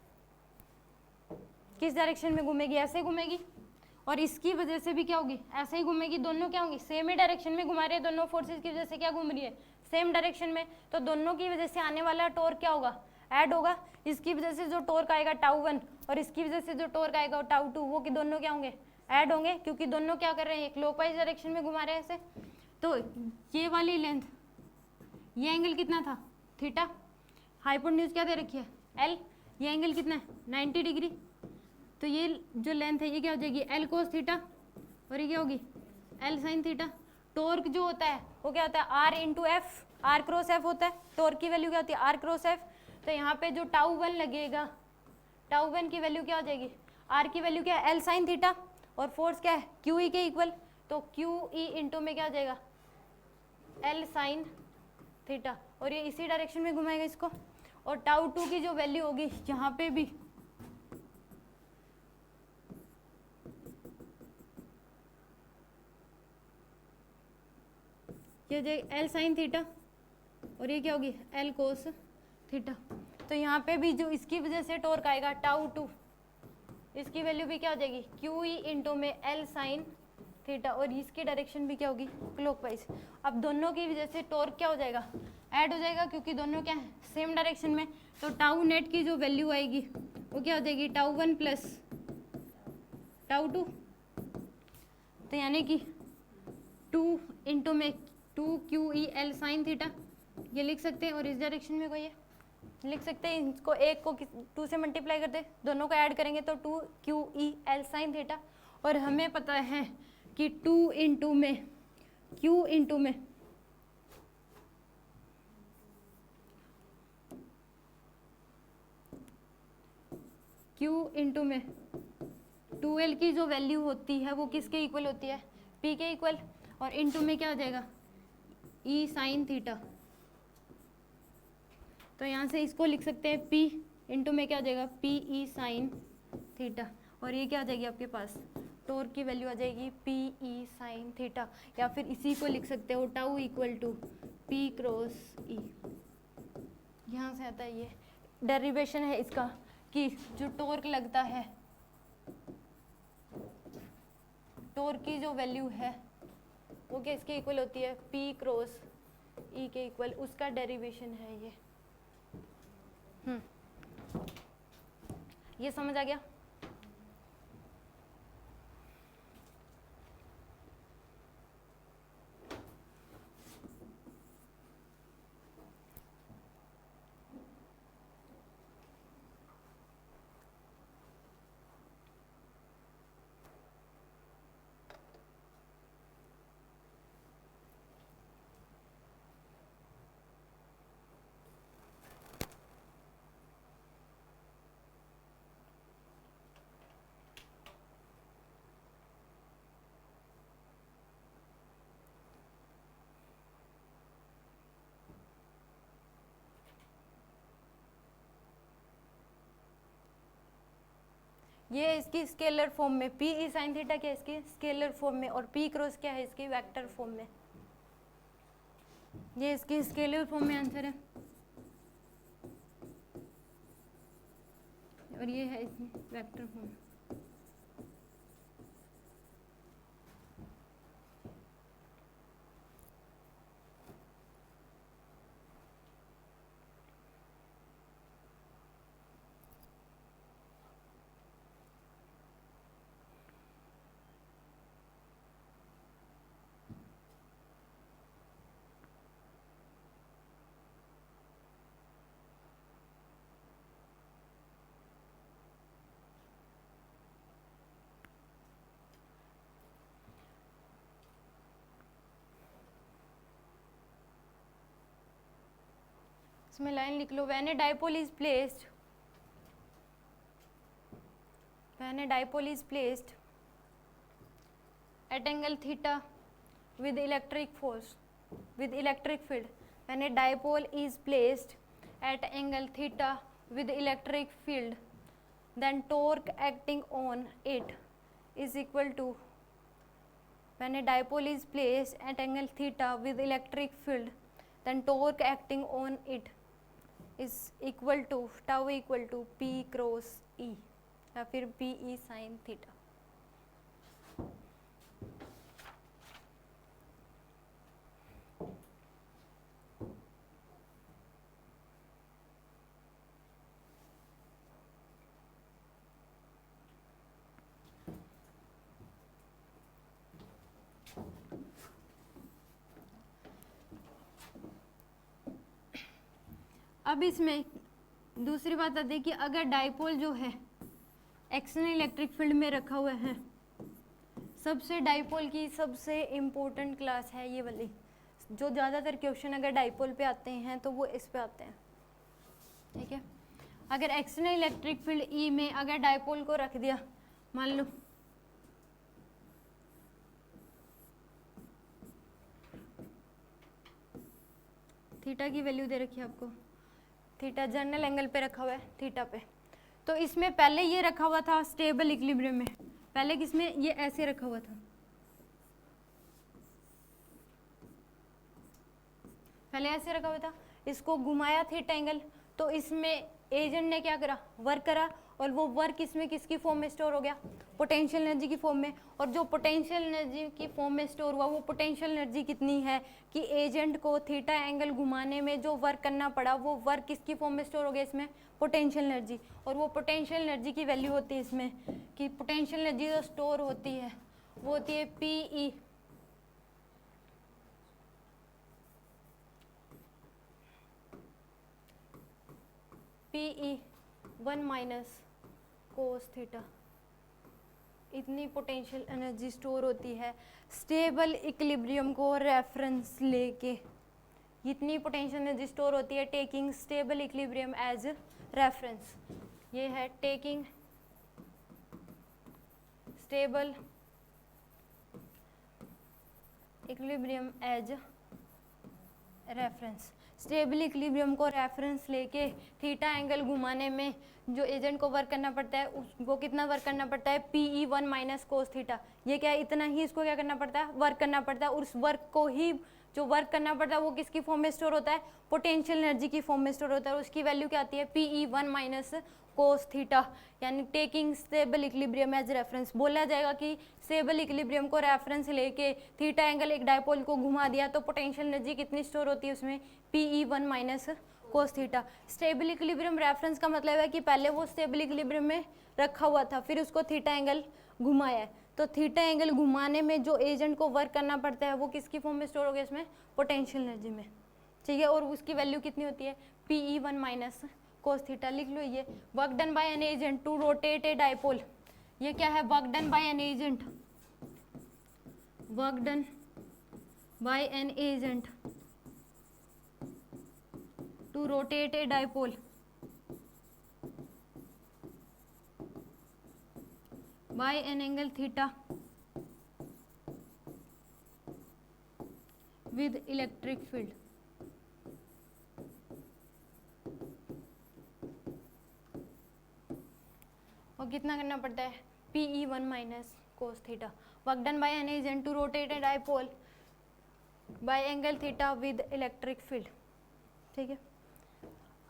[SPEAKER 1] किस डायरेक्शन में घूमेगी, ऐसे घूमेगी। और इसकी वजह से भी क्या होगी, ऐसे ही घूमेगी, दोनों क्या होंगी, सेम ही डायरेक्शन में घुमा रहे हैं, दोनों फोर्सेस की वजह से क्या घूम रही है, सेम डायरेक्शन में। तो दोनों की वजह से आने वाला टॉर्क क्या होगा, ऐड होगा। इसकी वजह से जो टॉर्क आएगा टाउ 1 और इसकी वजह से जो टॉर्क आएगा टाउ 2, वो कि दोनों क्या होंगे, ऐड होंगे, क्योंकि दोनों क्या कर रहे हैं, क्लॉकवाइज डायरेक्शन में घुमा रहे हैं ऐसे। तो ये वाली लेंथ, ये एंगल कितना था, थीटा, हाइपोटेन्यूज क्या दे रखी है, एल, ये एंगल कितना है 90 डिग्री। तो ये जो लेंथ है ये क्या हो जाएगी, एल कोस थीटा, और ये क्या होगी, एल साइन थीटा। टॉर्क जो होता है वो क्या होता है, r into F, r cross F होता है। टॉर्क की वैल्यू क्या होती है, आर क्रॉस एफ। तो यहाँ पे जो टाउ 1 लगेगा, टाउ 1 की वैल्यू क्या हो जाएगी, आर की वैल्यू क्या है, एल साइन थीटा, और फोर्स क्या है, क्यू ई के इक्वल। तो क्यू ई इंटू में क्या हो जाएगा, एल साइन थीटा, और ये इसी डायरेक्शन में घुमाएगा इसको। और टाउ 2 की जो वैल्यू होगी यहाँ पे भी ये हो जाएगी एल साइन थीटा, और ये क्या होगी, एल कोस थीटा। तो यहाँ पे भी जो इसकी वजह से टॉर्क आएगा टाउ 2, इसकी वैल्यू भी क्या हो जाएगी, क्यू ई इंटू में एल साइन थीटा, और इसकी डायरेक्शन भी क्या होगी, क्लॉकवाइज। अब दोनों की वजह से टॉर्क क्या हो जाएगा, ऐड हो जाएगा, क्योंकि दोनों क्या है, सेम डायरेक्शन में। तो टाउ नेट की जो वैल्यू आएगी वो क्या हो जाएगी, टाउ 1 प्लस टाउ 2। तो यानी कि 2 इंटू में 2 Q E L sine theta, ये लिख सकते हैं। और इस डायरेक्शन में कोई है, लिख सकते हैं, इसको एक को 2 से मल्टीप्लाई कर दे, दोनों को ऐड करेंगे तो 2 Q E L sine theta. और हमें पता है कि 2 इंटू में क्यू इंटू में क्यू इंटू में 2l की जो वैल्यू होती है वो किसके इक्वल होती है, p के इक्वल। और इंटू में क्या हो जाएगा, e साइन थीटा। तो यहाँ से इसको लिख सकते हैं p इंटू में क्या हो जाएगा, p e साइन थीटा। और ये क्या आ जाएगी आपके पास, टॉर्क की वैल्यू आ जाएगी p e साइन थीटा। या फिर इसी को लिख सकते हो tau equal to p cross e। यहाँ से आता है, ये डेरिवेशन है इसका कि जो टॉर्क लगता है, टॉर्क की जो वैल्यू है वो किसके इक्वल होती है, p क्रॉस e के इक्वल, उसका डेरिवेशन है ये। ये समझ आ गया। ये इसकी स्केलर फॉर्म में, p e साइन थीटा क्या है इसकी स्केलर फॉर्म में, और p क्रॉस क्या है इसकी वेक्टर फॉर्म में। ये इसकी स्केलर फॉर्म में आंसर है, और ये है इसमें वेक्टर फॉर्म। इसमें लाइन लिख लो, when a dipole is placed, when a dipole is placed at angle theta with electric force, with electric field, when a dipole is placed at angle theta with electric field, then torque acting on it is equal to when a dipole is placed at angle theta with electric field then torque acting on it is equal to tau equal to P cross E या फिर P E sine theta. अब इसमें दूसरी बात आती है कि अगर डाइपोल जो है एक्सटर्नल इलेक्ट्रिक फील्ड में रखा हुआ है, सबसे डाइपोल की सबसे इम्पोर्टेंट क्लास है ये वाली, जो ज़्यादातर क्वेश्चन अगर डाइपोल पे आते हैं तो वो इस पे आते हैं, ठीक है। अगर एक्सटर्नल इलेक्ट्रिक फील्ड ई में अगर डाइपोल को रख दिया, मान लो थीटा की वैल्यू दे रखी है आपको, थीटा जनरल एंगल पे रखा हुआ है थीटा पे, तो इसमें पहले ये रखा हुआ था स्टेबल इक्विलिब्रियम में, पहले किसमें ये ऐसे रखा हुआ था, पहले ऐसे रखा हुआ था, इसको घुमाया थीटा एंगल, तो इसमें एजेंट ने क्या करा, वर्क करा, और वो वर्क इसमें किसकी फॉर्म में स्टोर हो गया, पोटेंशियल एनर्जी की फॉर्म में। और जो पोटेंशियल एनर्जी की फॉर्म में स्टोर हुआ वो पोटेंशियल एनर्जी कितनी है कि एजेंट को थीटा एंगल घुमाने में जो वर्क करना पड़ा वो वर्क किसकी फॉर्म में स्टोर हो गया, इसमें पोटेंशियल एनर्जी। और वो पोटेंशियल एनर्जी की वैल्यू होती है इसमें कि पोटेंशियल एनर्जी जो स्टोर होती है वो होती है PE, PE 1 minus cos theta, इतनी पोटेंशियल एनर्जी स्टोर होती है स्टेबल इक्विलिब्रियम को रेफरेंस लेके, इतनी पोटेंशियल एनर्जी स्टोर होती है taking stable equilibrium as reference. ये है taking stable equilibrium as reference. Stable equilibrium को रेफरेंस लेके थीटा एंगल घुमाने में जो एजेंट को वर्क करना पड़ता है उसको कितना वर्क करना पड़ता है, पीई 1 माइनस कोस थीटा। ये क्या है, इतना ही इसको क्या करना पड़ता है, वर्क करना पड़ता है। और उस वर्क को ही जो वर्क करना पड़ता है वो किसकी फॉर्म में स्टोर होता है, पोटेंशियल एनर्जी की फॉर्म में स्टोर होता है। और उसकी वैल्यू क्या आती है, पीई 1 माइनस कोस थीटा, यानी taking stable equilibrium as reference. बोला जाएगा कि स्टेबल इक्विलिब्रियम को रेफरेंस लेके थीटा एंगल एक डायपोल को घुमा दिया तो पोटेंशियल एनर्जी कितनी स्टोर होती है उसमें, PE 1 minus cos theta. Stable equilibrium reference का मतलब है कि पहले वो स्टेबल इक्विलिब्रियम में रखा हुआ था, फिर उसको थीटा एंगल घुमाया है, तो थीटा एंगल घुमाने में जो एजेंट को वर्क करना पड़ता है वो किसकी फॉर्म में स्टोर हो गया, इसमें पोटेंशियल एनर्जी में, ठीक है। और उसकी वैल्यू कितनी होती है, पीई 1 माइनस कोस थीटा। लिख लो ये work done by an agent to rotate a dipole. ये क्या है, work done by an agent, work done by an agent to rotate a dipole by an angle theta with electric field. और कितना करना पड़ता है, PE 1 minus cos theta. Work done by an agent to rotate a dipole by angle theta with electric field, ठीक है।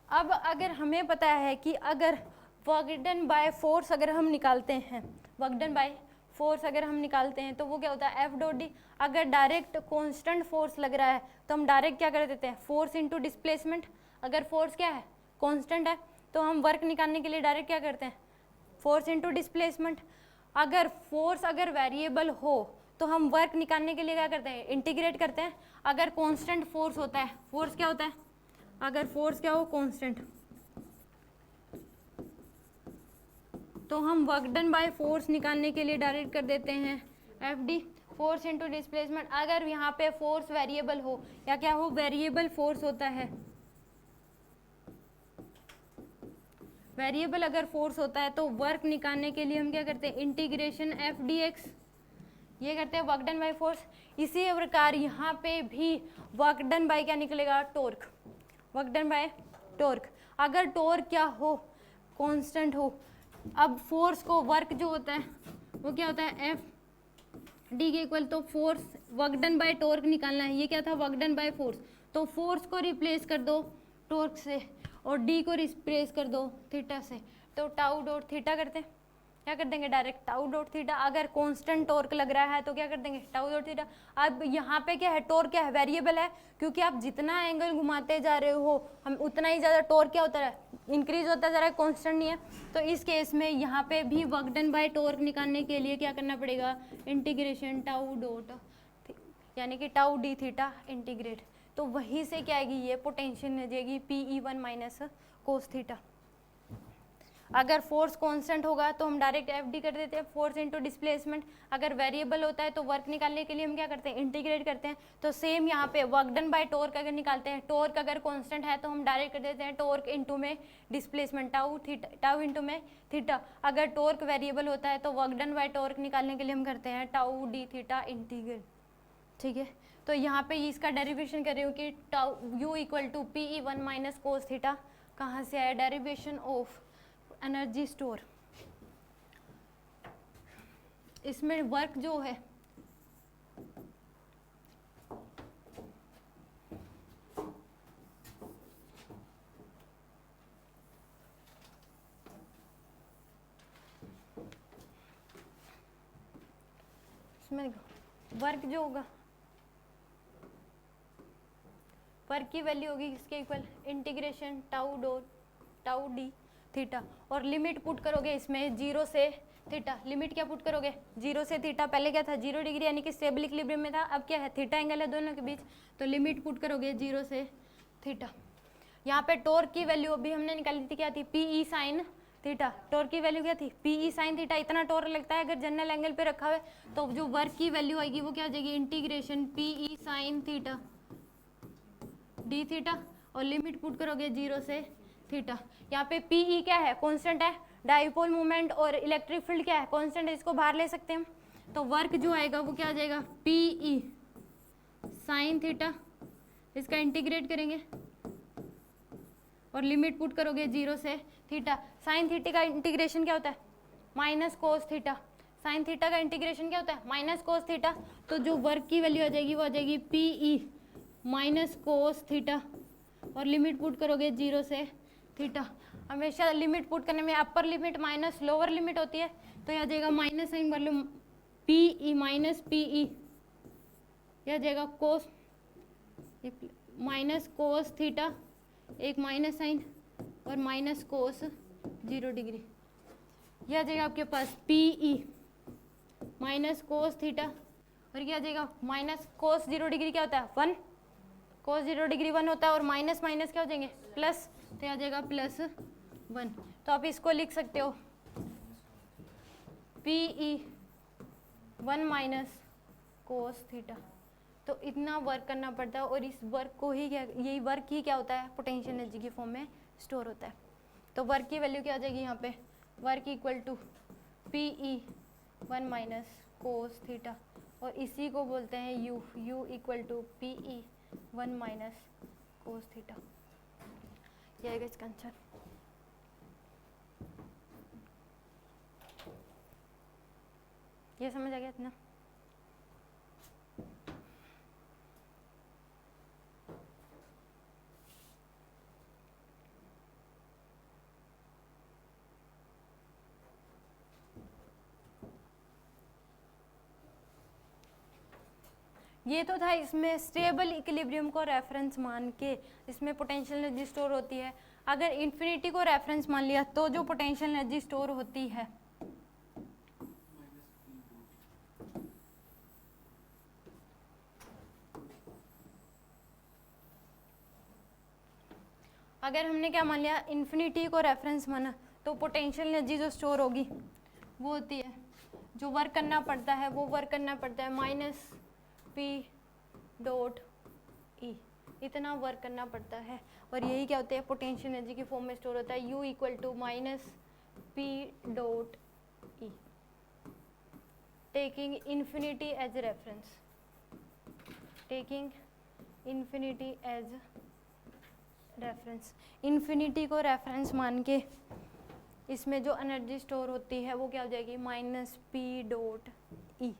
[SPEAKER 1] अब अगर हमें पता है कि अगर वर्क डन बाय फोर्स अगर हम निकालते हैं, वर्क डन बाय फोर्स अगर हम निकालते हैं तो वो क्या होता है, एफ डॉट डी। अगर डायरेक्ट कांस्टेंट फोर्स लग रहा है तो हम डायरेक्ट क्या कर देते हैं, फोर्स इनटू डिस्प्लेसमेंट। अगर फोर्स क्या है, कांस्टेंट है, तो हम वर्क निकालने के लिए डायरेक्ट क्या करते हैं, फोर्स इनटू डिस्प्लेसमेंट। अगर फोर्स अगर वेरिएबल हो तो हम वर्क निकालने के लिए क्या करते हैं, इंटीग्रेट करते हैं। अगर कांस्टेंट फोर्स होता है, फोर्स क्या होता है, अगर फोर्स क्या हो, कांस्टेंट, तो हम वर्क डन बाय फोर्स निकालने के लिए डायरेक्ट कर देते हैं F D, force into displacement. अगर यहाँ पे फोर्स वेरिएबल हो या क्या हो, वेरिएबल फोर्स होता है, वेरिएबल अगर फोर्स होता है तो वर्क निकालने के लिए हम क्या करते हैं, इंटीग्रेशन एफ डी एक्स, ये करते हैं वर्क डन बाय फोर्स। इसी प्रकार यहाँ पे भी वर्क डन बाय क्या निकलेगा, torque, work done bye torque. अगर टॉर्क क्या हो, कांस्टेंट हो, अब फोर्स को वर्क जो होता है वो क्या होता है, एफ डी के इक्वल तो force work done bye torque निकालना है, ये क्या था वर्क डन बाय फोर्स, तो फोर्स को रिप्लेस कर दो टॉर्क से और डी को रिप्लेस कर दो थीटा से, तो टाउ डॉट थीटा करते हैं, क्या कर देंगे डायरेक्ट टाउ डॉट थीटा। अगर कांस्टेंट टॉर्क लग रहा है तो क्या कर देंगे टाउ डॉट थीटा। अब यहाँ पे क्या है टॉर्क क्या है वेरिएबल है, क्योंकि आप जितना एंगल घुमाते जा रहे हो हम उतना ही ज़्यादा टॉर्क क्या होता है इंक्रीज होता जा रहा है, कांस्टेंट नहीं है। तो इस केस में यहाँ पे भी वर्क डन बाय टॉर्क निकालने के लिए क्या करना पड़ेगा इंटीग्रेशन टाउ डॉट यानी कि टाउ डी थीटा इंटीग्रेट, तो वहीं से क्या आएगी ये पोटेंशियल आ जाएगी PE1 माइनस कोस थीटा। अगर फोर्स कांस्टेंट होगा तो हम डायरेक्ट FD कर देते हैं फोर्स इनटू डिस्प्लेसमेंट, अगर वेरिएबल होता है तो वर्क निकालने के लिए हम क्या करते हैं इंटीग्रेट करते हैं। तो सेम यहाँ पे वर्क डन बाय टॉर्क अगर निकालते हैं, टॉर्क अगर कांस्टेंट है तो हम डायरेक्ट कर देते हैं टॉर्क इनटू में डिस्प्लेसमेंट टाउ इनटू में थीटा, अगर टॉर्क वेरिएबल होता है तो वर्क डन बाय टॉर्क निकालने के लिए हम करते हैं टाउ डी थीटा इंटीग्रेट, ठीक है। तो यहाँ पे इसका डेरिवेशन कर रही हूँ कि tau u equal to PE1 minus cos theta, कहाँ से आया डेरिवेशन ऑफ एनर्जी स्टोर। इसमें वर्क जो है इसमें वर्क जो होगा वर्क की वैल्यू होगी किसके equal integration tau dot tau D theta, और लिमिट पुट करोगे इसमें 0 से थीटा, लिमिट क्या पुट करोगे 0 से थीटा, पहले क्या था 0 डिग्री यानी कि स्टेबल इक्विलिब्रियम में था, अब क्या है थीटा एंगल है दोनों के बीच, तो लिमिट पुट करोगे 0 से थीटा। यहाँ पे टॉर्क की वैल्यू अभी हमने निकाली थी क्या थी PE साइन थीटा, टॉर्क की वैल्यू क्या थी PE साइन थीटा, इतना टॉर्क लगता है अगर जनरल एंगल पे रखा हुआ है, तो जो वर्क की वैल्यू आएगी वो क्या हो जाएगी integration PE sine theta D theta, और लिमिट पुट करोगे 0 से थीटा। यहाँ पे PE क्या है कांस्टेंट है, डाइपोल मोमेंट और इलेक्ट्रिक फील्ड क्या है कांस्टेंट है, इसको बाहर ले सकते हैं हम, तो वर्क जो आएगा वो क्या आ जाएगा PE साइन थीटा, इसका इंटीग्रेट करेंगे और लिमिट पुट करोगे 0 से थीटा। साइन थीटा का इंटीग्रेशन क्या होता है minus cos theta, sine theta का इंटीग्रेशन क्या होता है माइनस कोस थीटा, तो जो वर्क की वैल्यू आ जाएगी वो आ जाएगी PE माइनस कोस थीटा, और लिमिट पुट करोगे 0 से थीटा। हमेशा लिमिट पुट करने में upper limit minus lower limit होती है, तो यह आ जाएगा minus sign value PE minus PE, यह आ जाएगा कोस माइनस कोस थीटा, एक माइनस साइन और माइनस कोस 0 डिग्री, यह आ जाएगा आपके पास PE माइनस कोस थीटा, और यह आ जाएगा माइनस कोस 0 डिग्री क्या होता है 1, कोस 0 डिग्री 1 होता है, और माइनस माइनस क्या हो जाएंगे प्लस, तो आ जाएगा +1। तो आप इसको लिख सकते हो PE1 माइनस कोस थीटा। तो इतना वर्क करना पड़ता है, और इस वर्क को ही क्या यही वर्क ही क्या होता है पोटेंशियल एनर्जी की फॉर्म में स्टोर होता है। तो वर्क की वैल्यू क्या आ जाएगी यहाँ पे work equal to PE1 minus cos theta, और इसी को बोलते हैं u equal to PE1 minus cos theta. ये आएगा इसका आंसर। ये समझ आ गया इतना? ये तो था इसमें स्टेबल इक्विलिब्रियम को रेफरेंस मान के इसमें पोटेंशियल एनर्जी स्टोर होती है। अगर इन्फिनिटी को रेफरेंस मान लिया तो जो पोटेंशियल एनर्जी स्टोर होती है अगर हमने क्या मान लिया इन्फिनिटी को रेफरेंस माना, तो पोटेंशियल एनर्जी जो स्टोर होगी वो होती है, जो वर्क करना पड़ता है वो वर्क करना पड़ता है -P.E, इतना वर्क करना पड़ता है, और यही क्या होता है पोटेंशियल एनर्जी की फॉर्म में स्टोर होता है U equal to -P.E, taking infinity as reference, taking infinity as reference. Infinity को रेफरेंस मान के इसमें जो एनर्जी स्टोर होती है वो क्या हो जाएगी -P.E,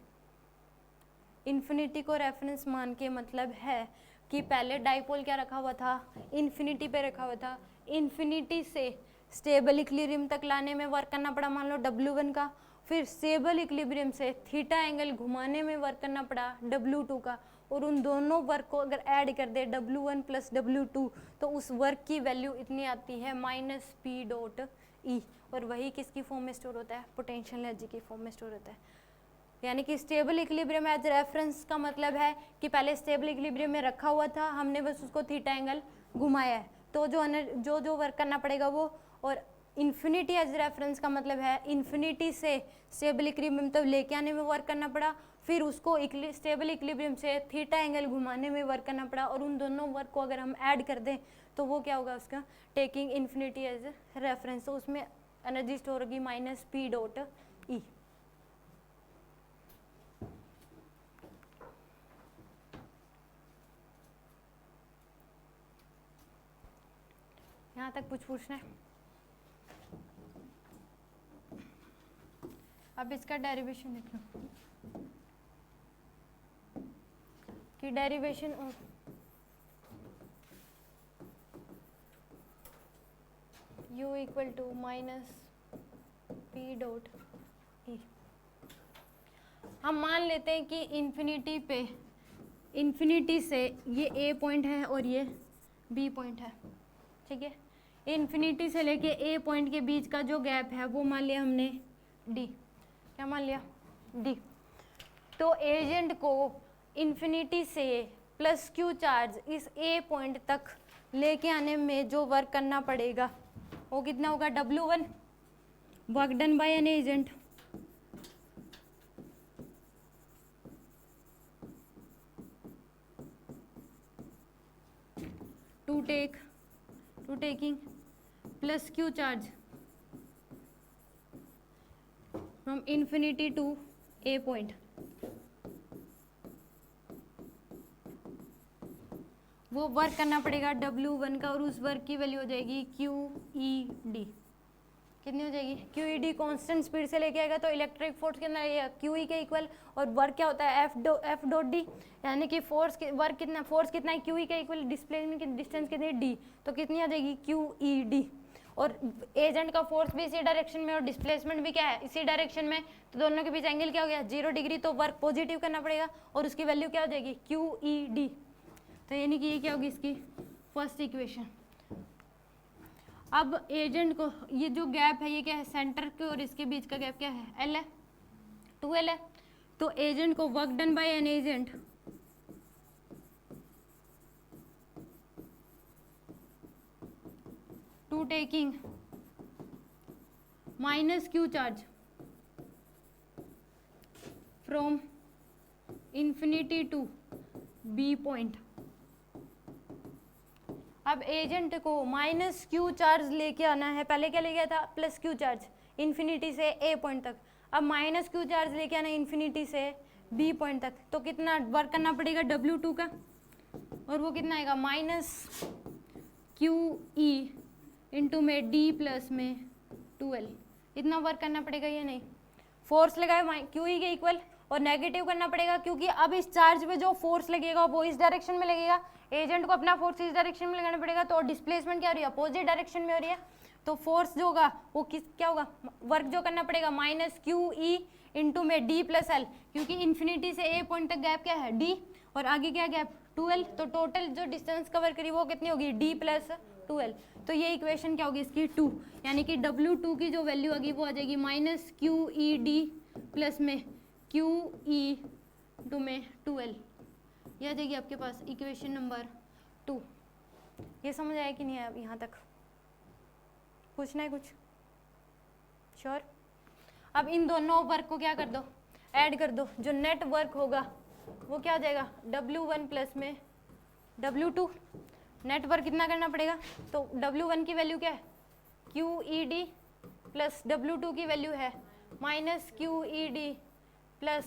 [SPEAKER 1] इन्फिनिटी को रेफरेंस मान के मतलब है कि पहले डाइपोल क्या रखा हुआ था, इन्फिनिटी पे रखा हुआ था, इन्फिनिटी से स्टेबल इक्विलिब्रियम तक लाने में वर्क करना पड़ा मान लो W1 का, फिर स्टेबल इक्विलिब्रियम से थीटा एंगल घुमाने में वर्क करना पड़ा W2 का, और उन दोनों वर्क को अगर ऐड कर दे W1 प्लस W2 तो उस वर्क की वैल्यू इतनी आती है -P.E, और वही किसकी फॉर्म में स्टोर होता है, पोटेंशियल एनर्जी की फॉर्म में स्टोर होता है। यानी कि स्टेबल इक्विलिब्रियम एज रेफरेंस का मतलब है कि पहले स्टेबल इक्विलिब्रियम में रखा हुआ था, हमने बस उसको थीटा एंगल घुमाया है, तो जो वर्क करना पड़ेगा वो, और इन्फिनिटी एज रेफरेंस का मतलब है इन्फिनिटी से स्टेबल इक्विलिब्रियम तक लेके आने में वर्क करना पड़ा, फिर उसको स्टेबल इक्विलिब्रियम से थीटा एंगल घुमाने में वर्क करना पड़ा, और उन दोनों वर्क को अगर हम ऐड कर दें तो वो क्या होगा उसका, टेकिंग इन्फिनिटी एज रेफरेंस, तो उसमें एनर्जी स्टोर होगी -P.E। यहाँ तक कुछ पूछना है? अब इसका डेरिवेशन लिख लो कि derivation of u equal to -P.E। हम मान लेते हैं कि इन्फिनिटी से ये A पॉइंट है और ये B पॉइंट है, ठीक है। इन्फिनिटी से लेके A पॉइंट के बीच का जो गैप है वो मान लिया हमने D, क्या मान लिया, D। तो एजेंट को इन्फिनिटी से प्लस Q चार्ज इस A पॉइंट तक लेके आने में जो वर्क करना पड़ेगा वो कितना होगा, W1 work done by an agent to taking plus Q charge from infinity to A point. वो वर्क करना पड़ेगा W1 का, और उस वर्क की वैल्यू हो जाएगी QED। कितनी हो जाएगी, QED कांस्टेंट स्पीड से लेके आएगा तो इलेक्ट्रिक फोर्स कितना है QE के इक्वल, और वर्क क्या होता है F.D, यानी कि फोर्स वर्क कितना, फोर्स कितना है QE के इक्वल, डिस्प्लेसमेंट की डिस्टेंस कितनी है D, तो कितनी आ जाएगी QED। और एजेंट का फोर्स भी इसी डायरेक्शन में और डिस्प्लेसमेंट भी क्या है इसी डायरेक्शन में, तो दोनों के बीच एंगल क्या हो गया 0 डिग्री, तो वर्क पॉजिटिव करना पड़ेगा और उसकी वैल्यू क्या हो जाएगी QED। तो यानी कि ये क्या होगी इसकी फर्स्ट इक्वेशन। अब एजेंट को ये जो गैप है ये क्या है, सेंटर के और इसके बीच का गैप क्या है, L है, 2L है। तो एजेंट को work done by an agent to taking -Q charge from infinity to B point. अब एजेंट को -Q चार्ज लेके आना है, पहले क्या लेके आया था +Q चार्ज इन्फिनिटी से A पॉइंट तक, अब -Q चार्ज लेके आना है इन्फिनिटी से B पॉइंट तक, तो कितना वर्क करना पड़ेगा W2 का, और वो कितना आएगा -QE इंटू में D प्लस में 2L, इतना वर्क करना पड़ेगा। ये नहीं फोर्स लगाए QE के इक्वल और नेगेटिव करना पड़ेगा, क्योंकि अब इस चार्ज पे जो फोर्स लगेगा वो इस डायरेक्शन में लगेगा, एजेंट को अपना फोर्स इस डायरेक्शन में लगाना पड़ेगा, तो डिस्प्लेसमेंट क्या हो रही है अपोजिट डायरेक्शन में हो रही है, तो फोर्स जो होगा वो क्या होगा, वर्क जो करना पड़ेगा -QE इंटू में D प्लस L, क्योंकि इन्फिनिटी से A पॉइंट तक गैप क्या है D, और आगे क्या गैप 2L, तो टोटल जो डिस्टेंस कवर करी वो कितनी होगी D प्लस 2L। तो ये इक्वेशन क्या होगी इसकी 2, यानी कि W2 की जो वैल्यू होगी वो आ जाएगी -QED प्लस में QE टू में 2L, ये आ जाएगी आपके पास इक्वेशन नंबर 2। ये समझ आया कि नहीं है अब यहाँ तक, पूछना है कुछ, श्योर। अब इन दोनों वर्क को क्या कर दो, ऐड कर दो, जो नेट वर्क होगा वो क्या हो जाएगा W1 प्लस में W2। नेट वर्क कितना करना पड़ेगा, तो W1 की वैल्यू क्या है QED प्लस W2 की वैल्यू है -QED प्लस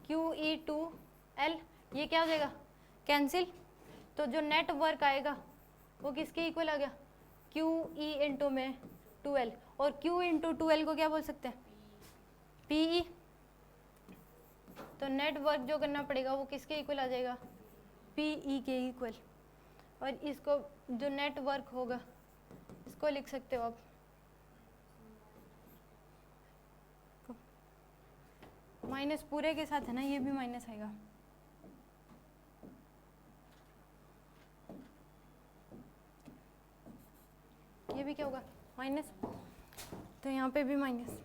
[SPEAKER 1] QE2L, ये क्या हो जाएगा कैंसिल, तो जो नेट वर्क आएगा वो किसके इक्वल आ गया QE इंटू में 2L, और Q इंटू 2L को क्या बोल सकते हैं PE, तो नेट वर्क जो करना पड़ेगा वो किसके इक्वल आ जाएगा, पीई के इक्वल। और इसको जो नेट वर्क होगा इसको लिख सकते हो आप माइनस पूरे के साथ है ना, ये भी माइनस आएगा, ये भी क्या होगा माइनस, तो यहाँ पे भी माइनस।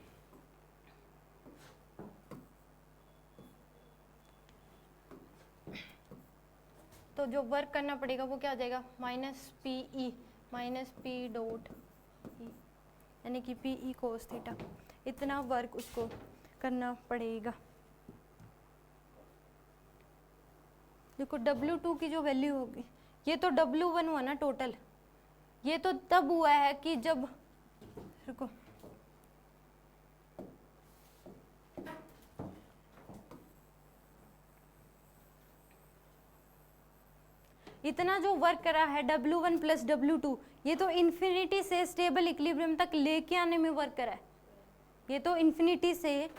[SPEAKER 1] तो जो वर्क करना पड़ेगा वो क्या आ जाएगा, माइनस पी डॉट ई, यानी कि पी ई कोस थीटा, इतना वर्क उसको करना पड़ेगा। देखो W2 की जो वैल्यू होगी, ये तो W1 हुआ ना टोटल, ये तो तब हुआ है कि जब, रुको इतना जो वर्क करा है W1 प्लस W2, ये तो इन्फिनिटी से स्टेबल इक्विलिब्रियम तक लेके आने में वर्क करा है। ये तो इन्फिनिटी से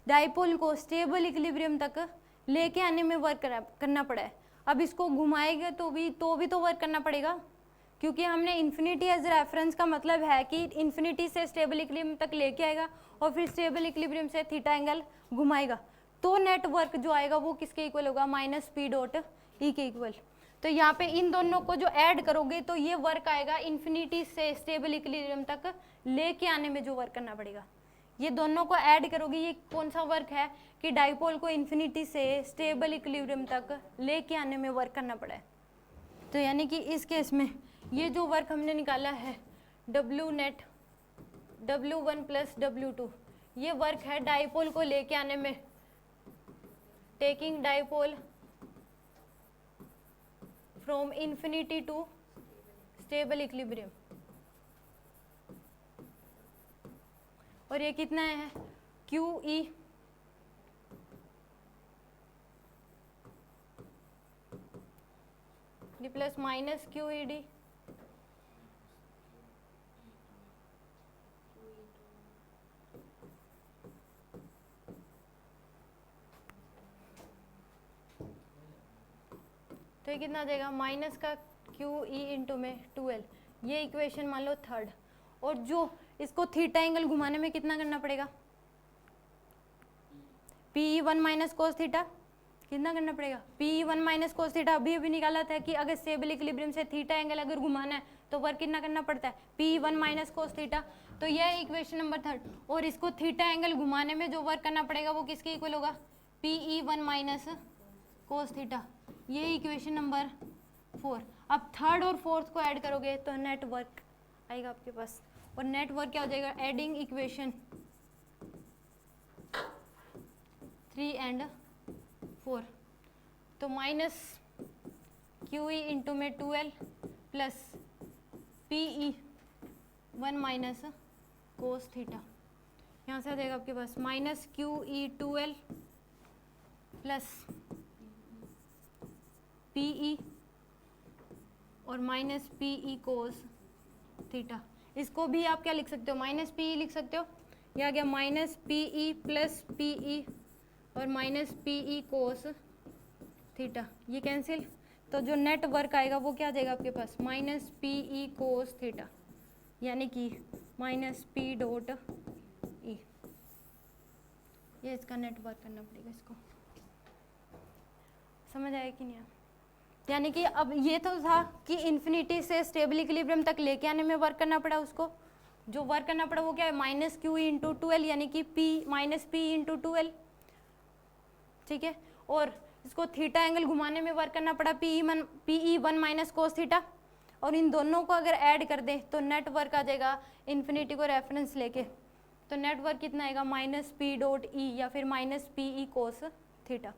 [SPEAKER 1] डाइपोल को स्टेबल इक्विलिब्रियम तक लेके आने में वर्क करना पड़ा है। अब इसको घुमाएंगे तो भी वर्क करना पड़ेगा, क्योंकि हमने इन्फिनिटी एज रेफरेंस का मतलब है कि इन्फिनिटी से स्टेबल इक्विलिब्रियम तक लेके आएगा और फिर स्टेबल इक्विलिब्रियम से थीटा एंगल घुमाएगा, तो नेट वर्क जो आएगा वो किसके इक्वल होगा, माइनस पी डॉट ई के इक्वल। तो यहाँ पे इन दोनों को जो ऐड करोगे तो ये वर्क आएगा इन्फिनिटी से स्टेबल इक्विलिब्रियम तक लेके आने में जो वर्क करना पड़ेगा। ये दोनों को ऐड करोगे, ये कौन सा वर्क है कि डाइपोल को इन्फिनिटी से स्टेबल इक्विलिब्रियम तक लेके आने में वर्क करना पड़ा है। तो यानी कि इस केस में ये जो वर्क हमने निकाला है W net W1 plus W2, ये वर्क है डाइपोल को लेके आने में, taking dipole from infinity to stable equilibrium. और ये कितना है, QE d plus minus QED, तो ये कितना आ जाएगा, माइनस का QE इंटू में 2L, ये इक्वेशन मान लो थर्ड। और जो इसको थीटा एंगल घुमाने में कितना करना पड़ेगा, PE1 माइनस कोस थीटा, कितना करना पड़ेगा, PE1 माइनस कोस थीटा अभी निकाला था कि अगर स्टेबल इक्विलिब्रियम से थीटा एंगल अगर घुमाना है तो वर्क कितना करना पड़ता है, PE1 माइनस कोस थीटा। तो यह इक्वेशन नंबर थर्ड। और इसको थीटा एंगल घुमाने में जो वर्क करना पड़ेगा वो किसके इक्वल होगा, PE1 माइनस कोस थीटा, ये इक्वेशन नंबर 4। अब थर्ड और फोर्थ को ऐड करोगे तो नेट वर्क आएगा आपके पास। और नेट वर्क क्या हो जाएगा, एडिंग इक्वेशन 3 एंड 4, तो माइनस QE इंटू में 2L plus PE1 minus cos theta, यहाँ से आ जाएगा आपके पास minus QE 2L plus PE और माइनस PE कोस थीटा। इसको भी आप क्या लिख सकते हो, माइनस PE लिख सकते हो, यह आ गया माइनस PE प्लस PE और माइनस PE कोस थीटा, ये कैंसिल। तो जो नेट वर्क आएगा वो क्या आ जाएगा आपके पास, माइनस PE कोस थीटा, यानी कि माइनस P डॉट E। ये इसका नेट वर्क करना पड़ेगा, इसको समझ आया कि नहीं आया। यानी कि अब ये तो था कि इन्फिनिटी से स्टेबल इक्विलिब्रियम तक लेके आने में वर्क करना पड़ा, उसको जो वर्क करना पड़ा वो क्या है, माइनस QE इंटू 2L, यानी कि P minus PE into 2L, ठीक है। और इसको थीटा एंगल घुमाने में वर्क करना पड़ा PE1 माइनस कोस थीटा। और इन दोनों को अगर ऐड कर दें तो नेट वर्क आ जाएगा इन्फिनिटी को रेफरेंस लेके, तो नेट वर्क कितना आएगा, माइनस P डॉट E या फिर माइनस PE कोस थीटा।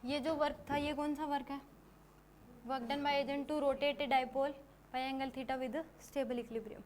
[SPEAKER 1] ये जो वर्क था ये कौन सा वर्क है? Work done by agent to rotate a dipole by angle theta with stable equilibrium.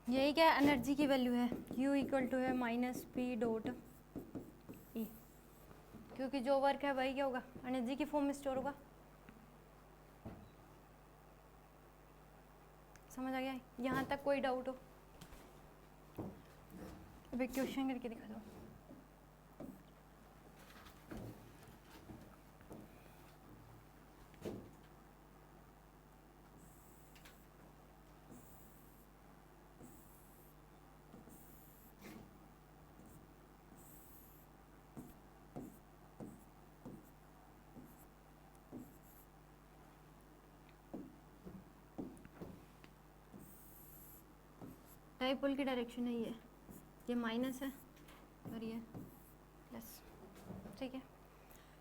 [SPEAKER 1] यही क्या है, एनर्जी की वैल्यू है U इक्वल टू है माइनस पी डॉट ई, क्योंकि जो वर्क है वही क्या होगा, एनर्जी की फॉर्म में स्टोर होगा। समझ आ गया? यहाँ तक कोई डाउट हो? अब एक क्वेश्चन करके दिखा दो। डाइपोल की डायरेक्शन है ये माइनस है और ये प्लस, ठीक है।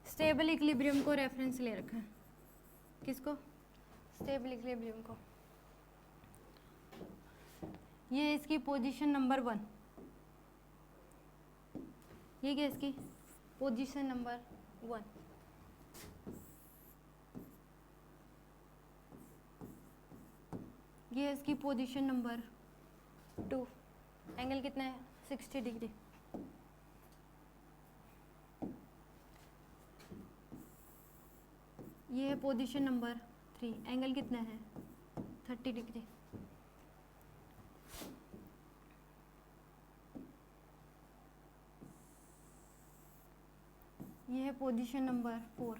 [SPEAKER 1] स्टेबल इक्विलिब्रियम को रेफरेंस ले रखा है, किसको? स्टेबल इक्विलिब्रियम को। ये इसकी पोजीशन नंबर 1, ये क्या इसकी पोजीशन नंबर 1। ये इसकी पोजीशन नंबर 2। एंगल कितना है? 60 डिग्री। ये है पोजीशन नंबर 3, एंगल कितना है? 30 डिग्री। ये है पोजीशन नंबर 4।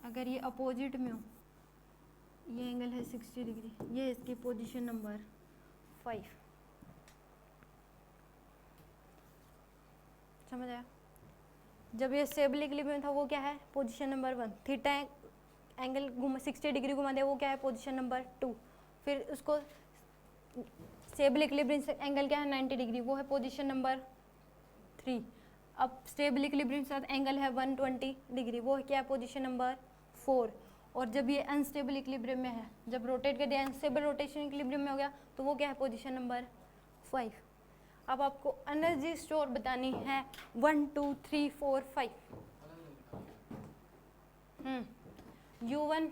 [SPEAKER 1] अगर ये अपोजिट में हो, ये एंगल है 60 डिग्री, ये इसकी पोजीशन नंबर 5। समझ आया? जब ये स्टेबल इक्विलिब्रियम था वो क्या है? Position number 1। Theta angle 60 degree घुमा दिया, वो क्या है? Position number 2। फिर उसको स्टेबल इक्विलिब्रियम से एंगल क्या है? 90 डिग्री, वो है पोजीशन नंबर 3। अब स्टेबल इक्विलिब्रियम के साथ एंगल है 120 डिग्री, वो क्या है? Position number 4। और जब ये अनस्टेबल इक्विलिब्रियम में है, जब रोटेट कर दिया अनस्टेबल रोटेशन इक्विलिब्रियम में हो गया, तो वो क्या है? Position number 5। अब आपको एनर्जी स्टोर बतानी है 1 2 3 4 5। U1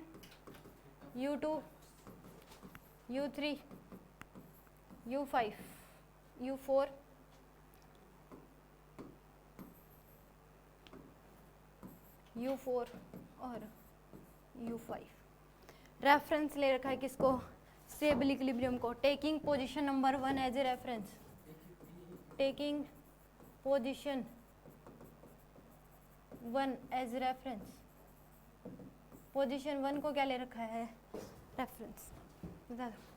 [SPEAKER 1] U2 U3 U5 U4 U4 और U5। रेफरेंस ले रखा है किसको? स्टेबल इक्विलिब्रियम को, taking position number 1 as a reference. Taking position 1 as reference. Position 1 को क्या ले रखा है? रेफरेंस। बता दो।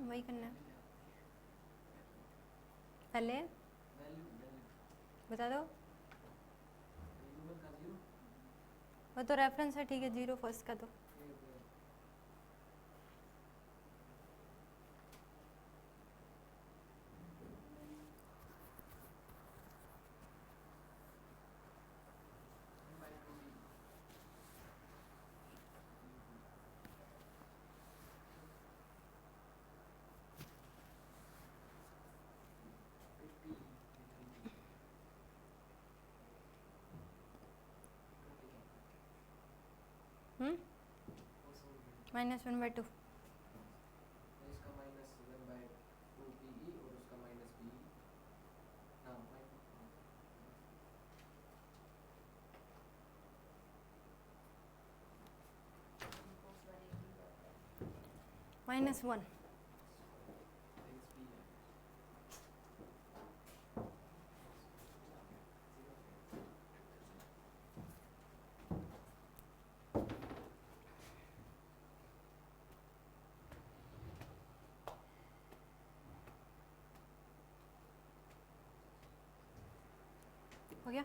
[SPEAKER 1] वही करना है। पहले बता दो, वो तो रेफरेंस है, ठीक है, 0 फर्स्ट का तो -1/2। -1। हो गया?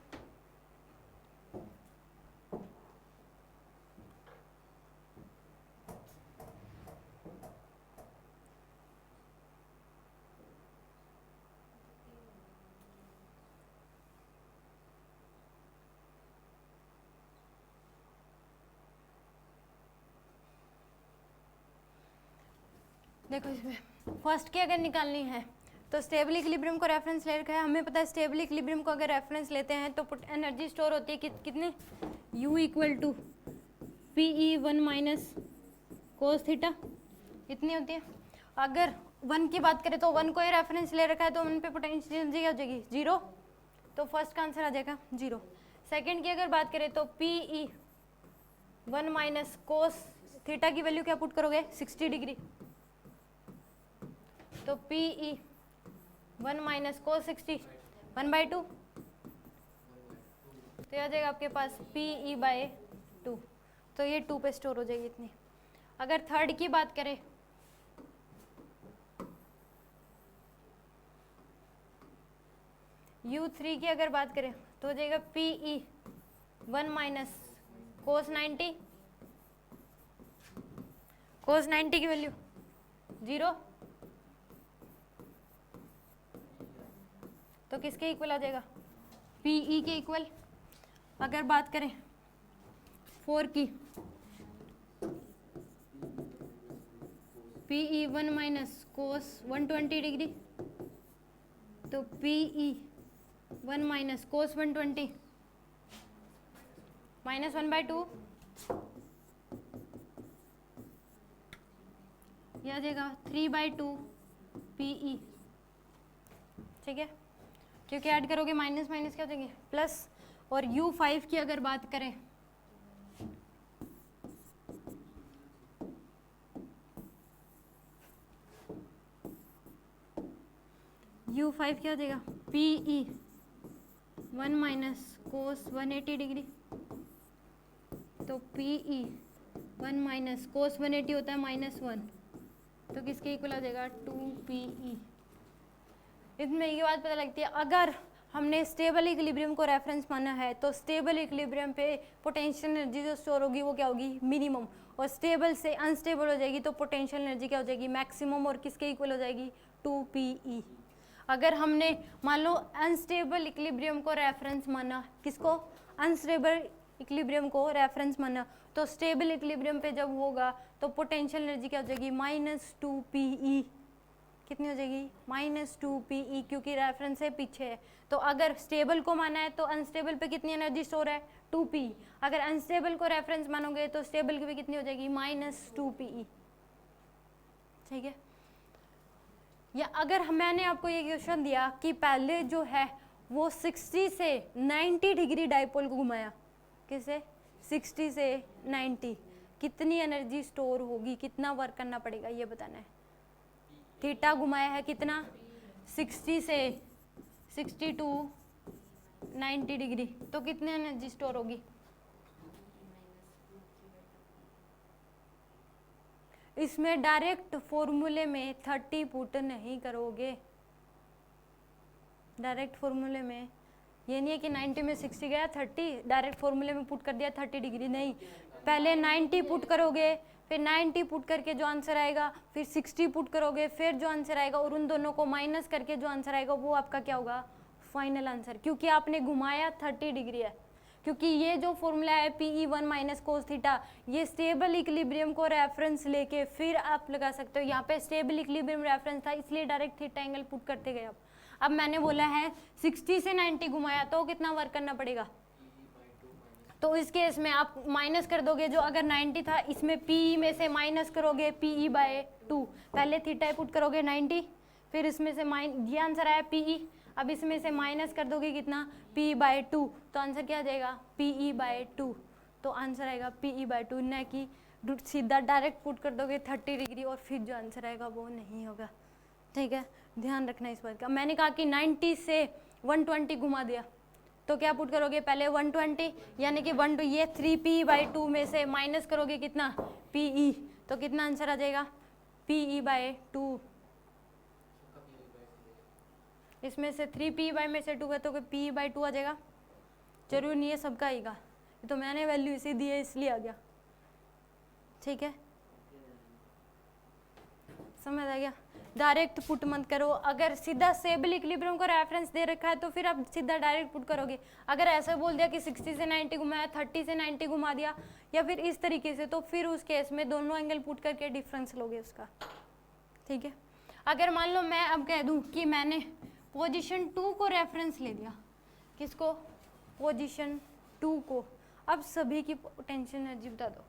[SPEAKER 1] देखो इसमें फर्स्ट की अगर निकालनी है तो स्टेबल इक्विलिब्रियम को रेफरेंस ले रखा है, हमें पता है स्टेबल इक्विलिब्रियम को अगर रेफरेंस लेते हैं तो एनर्जी स्टोर होती है कितने, U = PE1 minus cos theta, इतनी होती है। अगर 1 की बात करें तो 1 को ही रेफरेंस ले रखा है तो 1 पे पोटेंशियल एनर्जी क्या हो जाएगी, 0, तो फर्स्ट का आंसर आ जाएगा 0। सेकंड की अगर बात करें तो PE1 माइनस कोस थीटा की वैल्यू क्या पुट करोगे, 60 डिग्री, तो PE1 माइनस कोस 60 1/2, तो आ जाएगा आपके पास PE/2, तो ये 2 पे स्टोर हो जाएगी इतनी। अगर थर्ड की बात करें U3 की अगर बात करें तो हो जाएगा PE1 माइनस कोस 90, कोस 90 की वैल्यू 0, तो किसके इक्वल आ जाएगा, PE के इक्वल। अगर बात करें 4 की, PE1 माइनस कोस 120 डिग्री, तो PE1 माइनस कोस 120 -1/2, यह आ जाएगा 3/2 PE, ठीक है, क्योंकि ऐड करोगे माइनस माइनस क्या हो जाएंगे प्लस। और U5 की अगर बात करें U5 क्या हो जाएगा, PE1 माइनस कोस 180 डिग्री, तो PE1 माइनस कोस 180 होता है -1, तो किसके इक्वल आ जाएगा 2PE। इसमें ये बात पता लगती है, अगर हमने स्टेबल इक्विलिब्रियम को रेफरेंस माना है तो स्टेबल इक्विलिब्रियम पे पोटेंशियल एनर्जी जो स्टोर होगी वो क्या होगी, मिनिमम, और स्टेबल से अनस्टेबल हो जाएगी तो पोटेंशियल एनर्जी क्या हो जाएगी, मैक्सिमम, और किसके इक्वल हो जाएगी, 2PE। अगर हमने मान लो अनस्टेबल इक्विलिब्रियम को रेफरेंस माना, किसको, अनस्टेबल इक्विलिब्रियम को रेफरेंस माना, तो स्टेबल इक्विलिब्रियम पे जब होगा तो पोटेंशियल एनर्जी क्या हो जाएगी, -2PE, कितनी हो जाएगी, -2PE, क्योंकि रेफरेंस है पीछे है। तो अगर स्टेबल को माना है तो अनस्टेबल पे कितनी एनर्जी स्टोर है, 2PE। अगर अनस्टेबल को रेफरेंस मानोगे तो स्टेबल की भी कितनी हो जाएगी, -2PE, ठीक है। या अगर मैंने आपको ये क्वेश्चन दिया कि पहले जो है वो 60 से 90 डिग्री डाइपोल को घुमाया, किसे, 60 से 90, कितनी एनर्जी स्टोर होगी, कितना वर्क करना पड़ेगा, ये बताना है। थीटा घुमाया है कितना, 60 से 60 टू 90 डिग्री, तो कितनी एनर्जी स्टोर होगी, इसमें डायरेक्ट फॉर्मूले में 30 पुट नहीं करोगे। डायरेक्ट फॉर्मूले में ये नहीं है कि 90 में 60 गया 30 डायरेक्ट फॉर्मूले में पुट कर दिया 30 डिग्री, नहीं, पहले 90 पुट करोगे, फिर 90 पुट करके जो आंसर आएगा, फिर 60 पुट करोगे, फिर जो आंसर आएगा और उन दोनों को माइनस करके जो आंसर आएगा वो आपका क्या होगा, फाइनल आंसर। क्योंकि आपने घुमाया 30 डिग्री है, क्योंकि ये जो फॉर्मूला है PE1 माइनस कोस थीटा, ये स्टेबल इक्विलिब्रियम को रेफरेंस लेके फिर आप लगा सकते हो। यहाँ पे स्टेबल इक्विलिब्रियम रेफरेंस था इसलिए डायरेक्ट थीटा एंगल पुट करते गए आप। अब मैंने बोला है 60 से 90 घुमाया तो कितना वर्क करना पड़ेगा, तो इस केस में आप माइनस कर दोगे, जो अगर 90 था इसमें PE में से माइनस करोगे PE/2, पहले थीटा पुट करोगे 90, फिर इसमें से ये आंसर आया PE, अब इसमें से माइनस कर दोगे कितना PE/2, तो आंसर क्या आ जाएगा PE/2, तो आंसर आएगा PE/2, न कि सीधा डायरेक्ट पुट कर दोगे 30 डिग्री और फिर जो आंसर आएगा वो नहीं होगा। ठीक है, ध्यान रखना इस बात का। मैंने कहा कि 90 से 120 घुमा दिया तो क्या पुट करोगे, पहले 120 यानी कि 1 ये 3PE/2 में से माइनस करोगे कितना PE, तो कितना आंसर आ जाएगा PE/2, इसमें से 3PE में से 2 है तो PE/2 आ जाएगा। जरूरी नहीं है सबका आएगा, तो मैंने वैल्यू इसी दी है इसलिए आ गया। ठीक है, समझ आ गया। डायरेक्ट पुट मत करो, अगर सीधा स्टेबल इक्विलिब्रियम को रेफरेंस दे रखा है तो फिर आप सीधा डायरेक्ट पुट करोगे। अगर ऐसा बोल दिया कि 60 से 90 घुमाया, 30 से 90 घुमा दिया या फिर इस तरीके से, तो फिर उस केस में दोनों एंगल पुट करके डिफरेंस लोगे उसका। ठीक है, अगर मान लो मैं अब कह दूं कि मैंने पोजीशन 2 को रेफरेंस ले लिया, किसको, पोजीशन 2 को, अब सभी की पोटेंशियल एनर्जी बता दो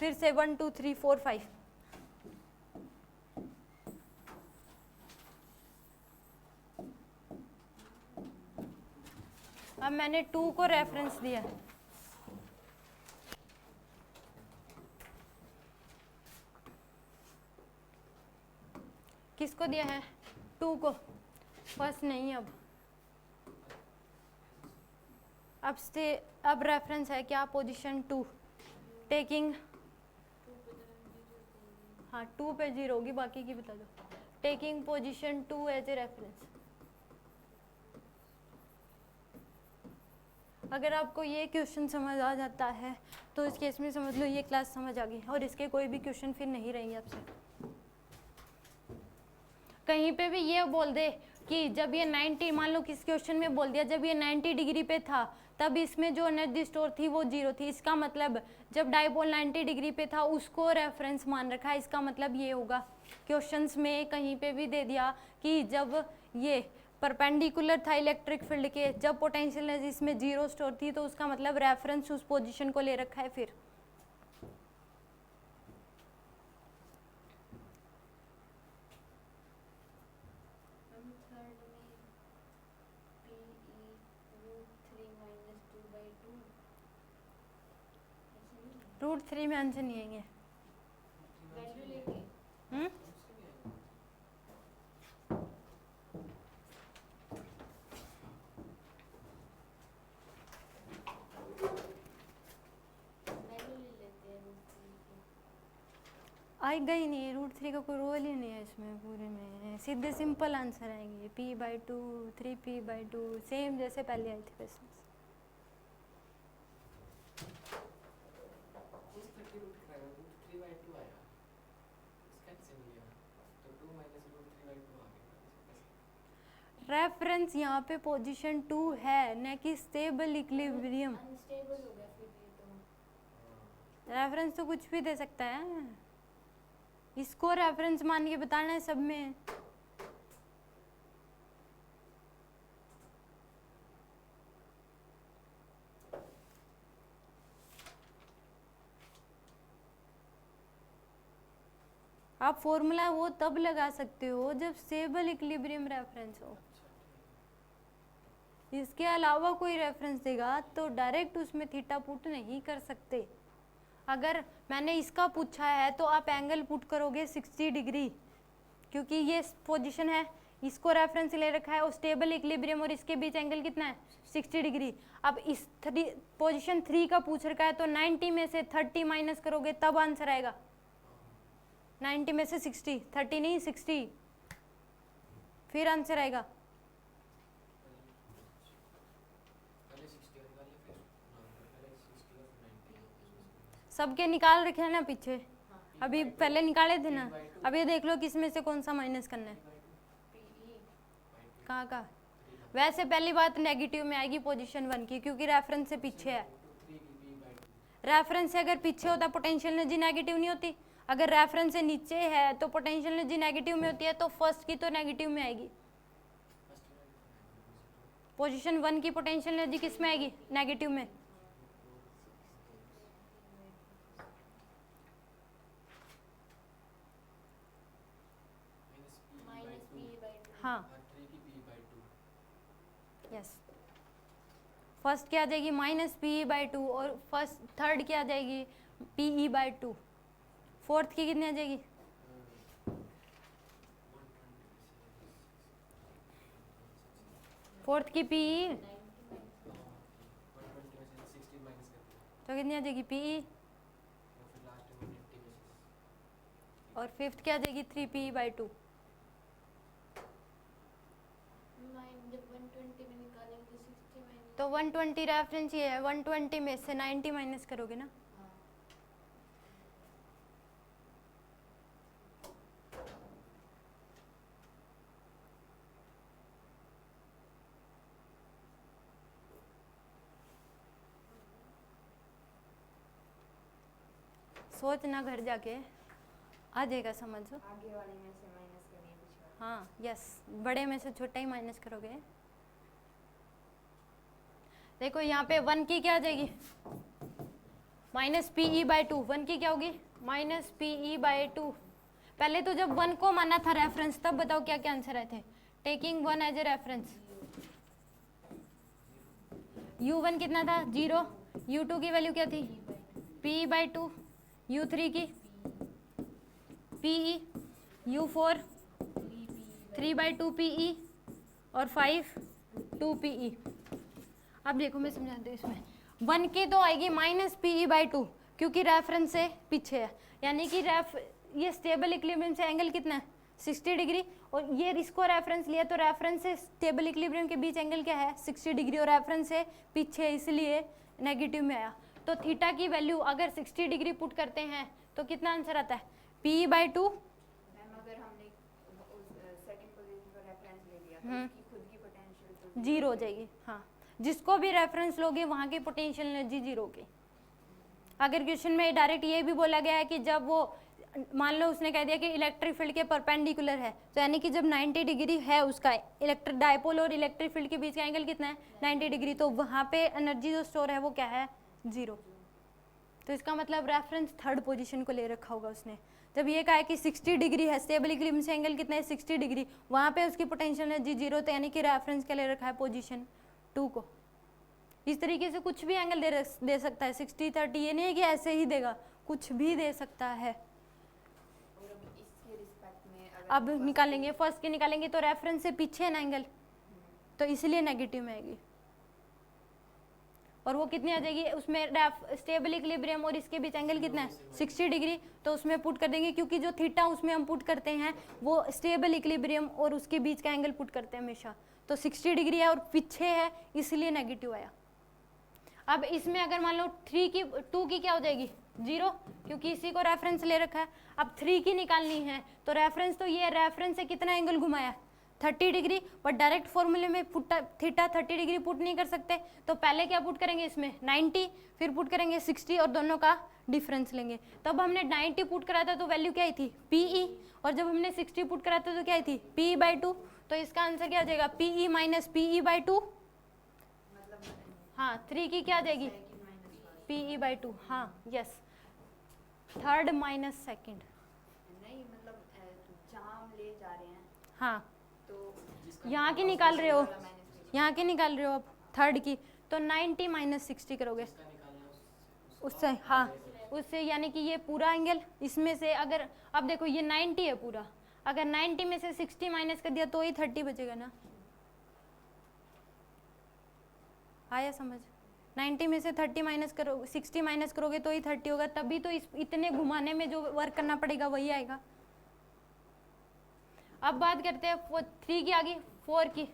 [SPEAKER 1] फिर से 1 2 3 4 5। अब मैंने 2 को रेफरेंस दिया, किसको दिया है 2 को, फर्स्ट नहीं। अब रेफरेंस है क्या, पोजीशन 2, टेकिंग, हाँ 2 पे 0 होगी, बाकी की बता दो। Taking position 2 as a reference. अगर आपको ये क्वेश्चन समझ आ जाता है तो इस केस में समझ लो ये क्लास समझ आ गई और इसके कोई भी क्वेश्चन फिर नहीं रहेंगे आपसे। कहीं पे भी ये बोल दे कि जब ये 90, मान लो किस क्वेश्चन में बोल दिया जब ये 90 डिग्री पे था तब इसमें जो एनर्जी स्टोर थी वो 0 थी, इसका मतलब जब डाइपोल 90 डिग्री पे था उसको रेफरेंस मान रखा है, इसका मतलब ये होगा। क्वेश्चंस में कहीं पे भी दे दिया कि जब ये परपेंडिकुलर था इलेक्ट्रिक फील्ड के, जब पोटेंशियल एनर्जी इसमें 0 स्टोर थी, तो उसका मतलब रेफरेंस उस पोजीशन को ले रखा है। फिर √3 में आंसर नहीं आएंगे। आएगा ही नहीं, √3 का कोई रोल ही नहीं है इसमें पूरे में, सीधे सिंपल आंसर आएंगे P/2 3P/2 सेम जैसे पहले आई थी क्वेश्चन। रेफरेंस यहाँ पे पोजीशन 2 है न कि स्टेबल इक्विलिब्रियम। रेफरेंस तो कुछ भी दे सकता है, इसको रेफरेंस मान के बताना है सब में। आप फॉर्मूला वो तब लगा सकते हो जब स्टेबल इक्विलिब्रियम रेफरेंस हो, इसके अलावा कोई रेफरेंस देगा तो डायरेक्ट उसमें थीटा पुट नहीं कर सकते। अगर मैंने इसका पूछा है तो आप एंगल पुट करोगे 60 डिग्री, क्योंकि ये पोजीशन है, इसको रेफरेंस ले रखा है और स्टेबल इक्विलिब्रियम और इसके बीच एंगल कितना है 60 डिग्री। अब इस पोजीशन 3 का पूछ रखा है तो 90 में से 30 माइनस करोगे तब आंसर आएगा। 90 में से 60, 30 नहीं 60, फिर आंसर आएगा। सबके निकाल रखे हैं ना पीछे, अभी पहले निकाले थे ना। अब ये देख लो किस में से कौन सा माइनस करना है, कहाँ का। वैसे पहली बात नेगेटिव में आएगी पोजीशन 1 की, क्योंकि रेफरेंस से पीछे है। रेफरेंस से अगर पीछे होता पोटेंशियल एनर्जी नेगेटिव नहीं होती। अगर रेफरेंस से नीचे है तो पोटेंशियल एनर्जी नेगेटिव में होती है, तो फर्स्ट की तो नेगेटिव में आएगी। पोजीशन 1 की पोटेंशियल एनर्जी किस में आएगी, नेगेटिव में। हाँ यस, फर्स्ट क्या आ जाएगी -PE/2 और फर्स्ट थर्ड क्या आ जाएगी PE/2। फोर्थ की कितनी आ जाएगी, फोर्थ की PE तो कितनी आ जाएगी PE, और फिफ्थ क्या आ जाएगी 3PE/2। तो 120 रेफरेंस ये है, 120 में से 90 माइनस करोगे ना। सोचना घर जाके, आ जाएगा समझ।
[SPEAKER 2] आगे वाले में से माइनस करनी है पिछले।
[SPEAKER 1] हाँ यस, बड़े में से छोटा ही माइनस करोगे। देखो यहाँ पे 1 की क्या आ जाएगी -PE/2। 1 की क्या होगी -PE/2। पहले तो जब 1 को माना था रेफरेंस तब बताओ क्या क्या आंसर आए थे। Taking 1 as a reference, U1 कितना था 0, U2 की वैल्यू क्या थी PE/2, U3 की PE, U4 3/2 PE और 5 2 PE। अब देखो मैं समझाती हूँ। इसमें 1 की तो आएगी -PE/2 क्योंकि रेफरेंस से पीछे है, यानी कि ये स्टेबल इक्विलिब्रियम से एंगल कितना है 60 डिग्री, और ये इसको रेफरेंस लिया तो रेफरेंस से स्टेबल इक्विलिब्रियम के बीच एंगल क्या है 60 डिग्री, और रेफरेंस से पीछे है इसलिए नेगेटिव में आया। तो थीटा की वैल्यू अगर 60 डिग्री पुट करते हैं तो कितना आंसर आता है PE/2।
[SPEAKER 2] मैम अगर हमने सेकंड पोजीशन पर रेफरेंस ले लिया तो उसकी खुद की पोटेंशियल तो
[SPEAKER 1] 0 हो जाएगी। हाँ, जिसको भी रेफरेंस लोगे वहाँ की पोटेंशियल एनर्जी 0 होगी। अगर क्वेश्चन में डायरेक्ट ये भी बोला गया है कि जब वो मान लो उसने कह दिया कि इलेक्ट्रिक फील्ड के परपेंडिकुलर है, तो यानी कि जब 90 डिग्री है उसका इलेक्ट्रिक डायपोल और इलेक्ट्रिक फील्ड के बीच का एंगल कितना है 90 डिग्री, तो वहाँ पे एनर्जी जो स्टोर है वो क्या है 0। तो इसका मतलब रेफरेंस थर्ड पोजीशन को ले रखा होगा उसने। जब ये कहा है कि 60 डिग्री है, स्टेबल इक्विलिब्रियम से एंगल कितना है 60 डिग्री, वहाँ पे उसकी पोटेंशियल एनर्जी 0, तो यानी कि रेफरेंस क्या ले रखा है पोजीशन 2 को। इस तरीके से कुछ भी एंगल दे सकता है 60 30, ये नहीं है कि ऐसे ही देगा, कुछ भी दे सकता है।
[SPEAKER 2] और इसके रिस्पेक्ट में
[SPEAKER 1] अब निकालेंगे, फर्स्ट के निकालेंगे तो रेफरेंस से पीछे है ना एंगल, तो इसलिए नेगेटिव में आएगी। और वो कितनी आ जाएगी उसमें स्टेबल इक्विलिब्रियम और इसके बीच एंगल कितना है 60 डिग्री, तो उसमें पुट कर देंगे क्योंकि जो थीटा उसमें हम पुट करते हैं वो स्टेबल इक्विलिब्रियम और उसके बीच का एंगल पुट करते हैं हमेशा, तो 60 डिग्री है और पीछे है इसलिए नेगेटिव आया। अब इसमें अगर मान लो 2 की क्या हो जाएगी 0, क्योंकि इसी को रेफरेंस ले रखा है। अब 3 की निकालनी है तो रेफरेंस तो ये रेफरेंस से कितना एंगल घुमाया 30 डिग्री, बट डायरेक्ट फॉर्मूले में थीटा 30 डिग्री पुट नहीं कर सकते, तो पहले क्या पुट करेंगे इसमें 90, फिर पुट करेंगे 60 और दोनों का डिफरेंस लेंगे। तब हमने 90 पुट करा था तो वैल्यू क्या आई थी PE, और जब हमने 60 पुट करा था तो क्या आई थी PE/2, तो इसका आंसर क्या आ जाएगा PE - PE/2। हाँ 3 की क्या आ जाएगी PE/2। हाँ यस, थर्ड माइनस सेकेंड।
[SPEAKER 2] नहीं मतलब जहाँ हम ले जा रहे हैं
[SPEAKER 1] हाँ
[SPEAKER 2] तो
[SPEAKER 1] यहाँ की निकाल रहे हो, यहाँ की निकाल रहे हो अब थर्ड की, तो 90 - 60 करोगे उससे। हाँ उससे, यानी कि ये पूरा एंगल इसमें से अगर अब देखो ये 90 है पूरा, अगर 90 में से 60 माइनस कर दिया तो ही 30 बचेगा ना, आया समझ? 90 में से 30 माइनस करो, 60 माइनस करोगे तो ही 30 होगा, तभी तो इस इतने घुमाने में जो वर्क करना पड़ेगा वही आएगा। अब बात करते हैं 3 की आगे 4 की।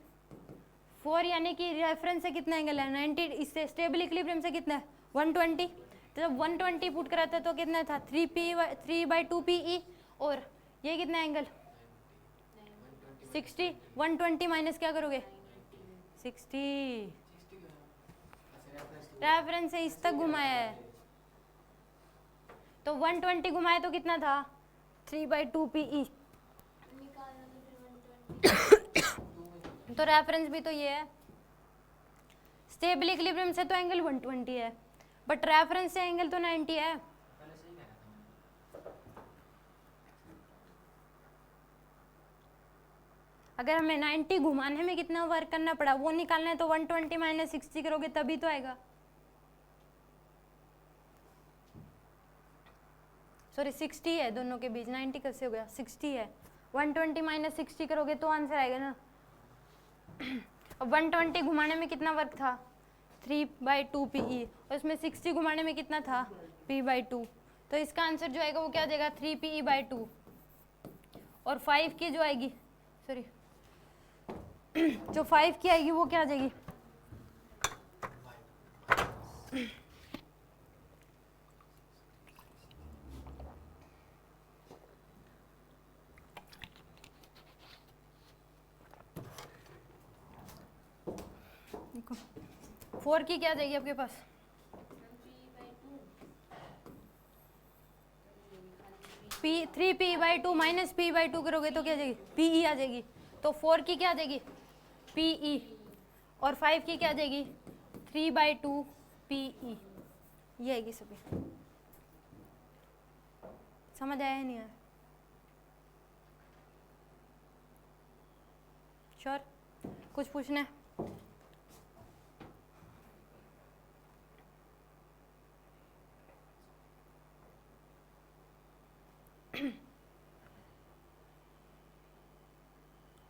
[SPEAKER 1] 4 यानी कि रेफरेंस से कितना एंगल है 90, इससे स्टेबल इक्विलिब्रियम से कितना है 120। तो जब 120 पुट करा था तो कितना था 3/2 PE, और ये कितना एंगल 60। 120 माइनस क्या करोगे 60, रेफरेंस से इस तक घुमाया है, तो 120 घुमाए तो कितना था 3/2 PE। तो रेफरेंस भी तो ये है, स्टेबल इक्विलिब्रियम से तो एंगल 120 है, बट रेफरेंस से एंगल तो 90 है। अगर हमें 90 घुमाने में कितना वर्क करना पड़ा वो निकालना है तो 120 माइनस 60 करोगे तभी तो आएगा। सॉरी 60 है दोनों के बीच, 90 कैसे हो गया 60 है, 120 माइनस 60 करोगे तो आंसर आएगा ना। अब 120 घुमाने में कितना वर्क था 3/2 PE, और इसमें 60 घुमाने में कितना था P/2, तो इसका आंसर जो आएगा वो क्या आ जाएगा 3PE/2। और 5 की जो आएगी, सॉरी जो 5 की आएगी वो क्या आ जाएगी देखो 4 की क्या जाएगी आपके पास 3P/2 माइनस P/2 करोगे तो क्या जाएगी PE आ जाएगी, तो 4 की क्या आ जाएगी PE, और 5 की क्या आ जाएगी 3/2 PE, ये आएगी सभी। समझ आया नहीं आया? श्योर? कुछ पूछना है?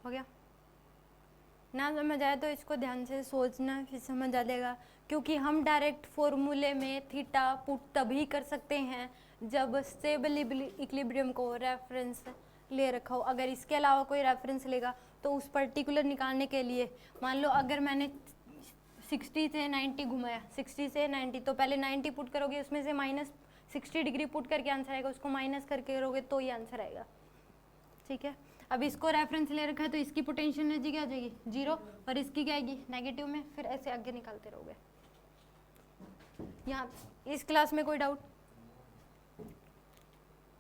[SPEAKER 1] हो गया ना? समझ आया तो इसको ध्यान से सोचना, फिर समझ आ जाएगा, क्योंकि हम डायरेक्ट फॉर्मूले में थीटा पुट तभी कर सकते हैं जब स्टेबल इक्विलिब्रियम को रेफरेंस ले रखा हो। अगर इसके अलावा कोई रेफरेंस लेगा तो उस पर्टिकुलर निकालने के लिए, मान लो अगर मैंने 60 से 90 घुमाया, 60 से 90, तो पहले 90 पुट करोगे, उसमें से माइनस 60 डिग्री पुट करके आंसर आएगा, उसको माइनस करके करोगे तो ये आंसर आएगा। ठीक है, अब इसको रेफरेंस ले रखा है तो इसकी पोटेंशियल एनर्जी क्या आ जाएगी 0, और इसकी क्या आएगी नेगेटिव में, फिर ऐसे आगे निकालते रहोगे। यहाँ इस क्लास में कोई डाउट?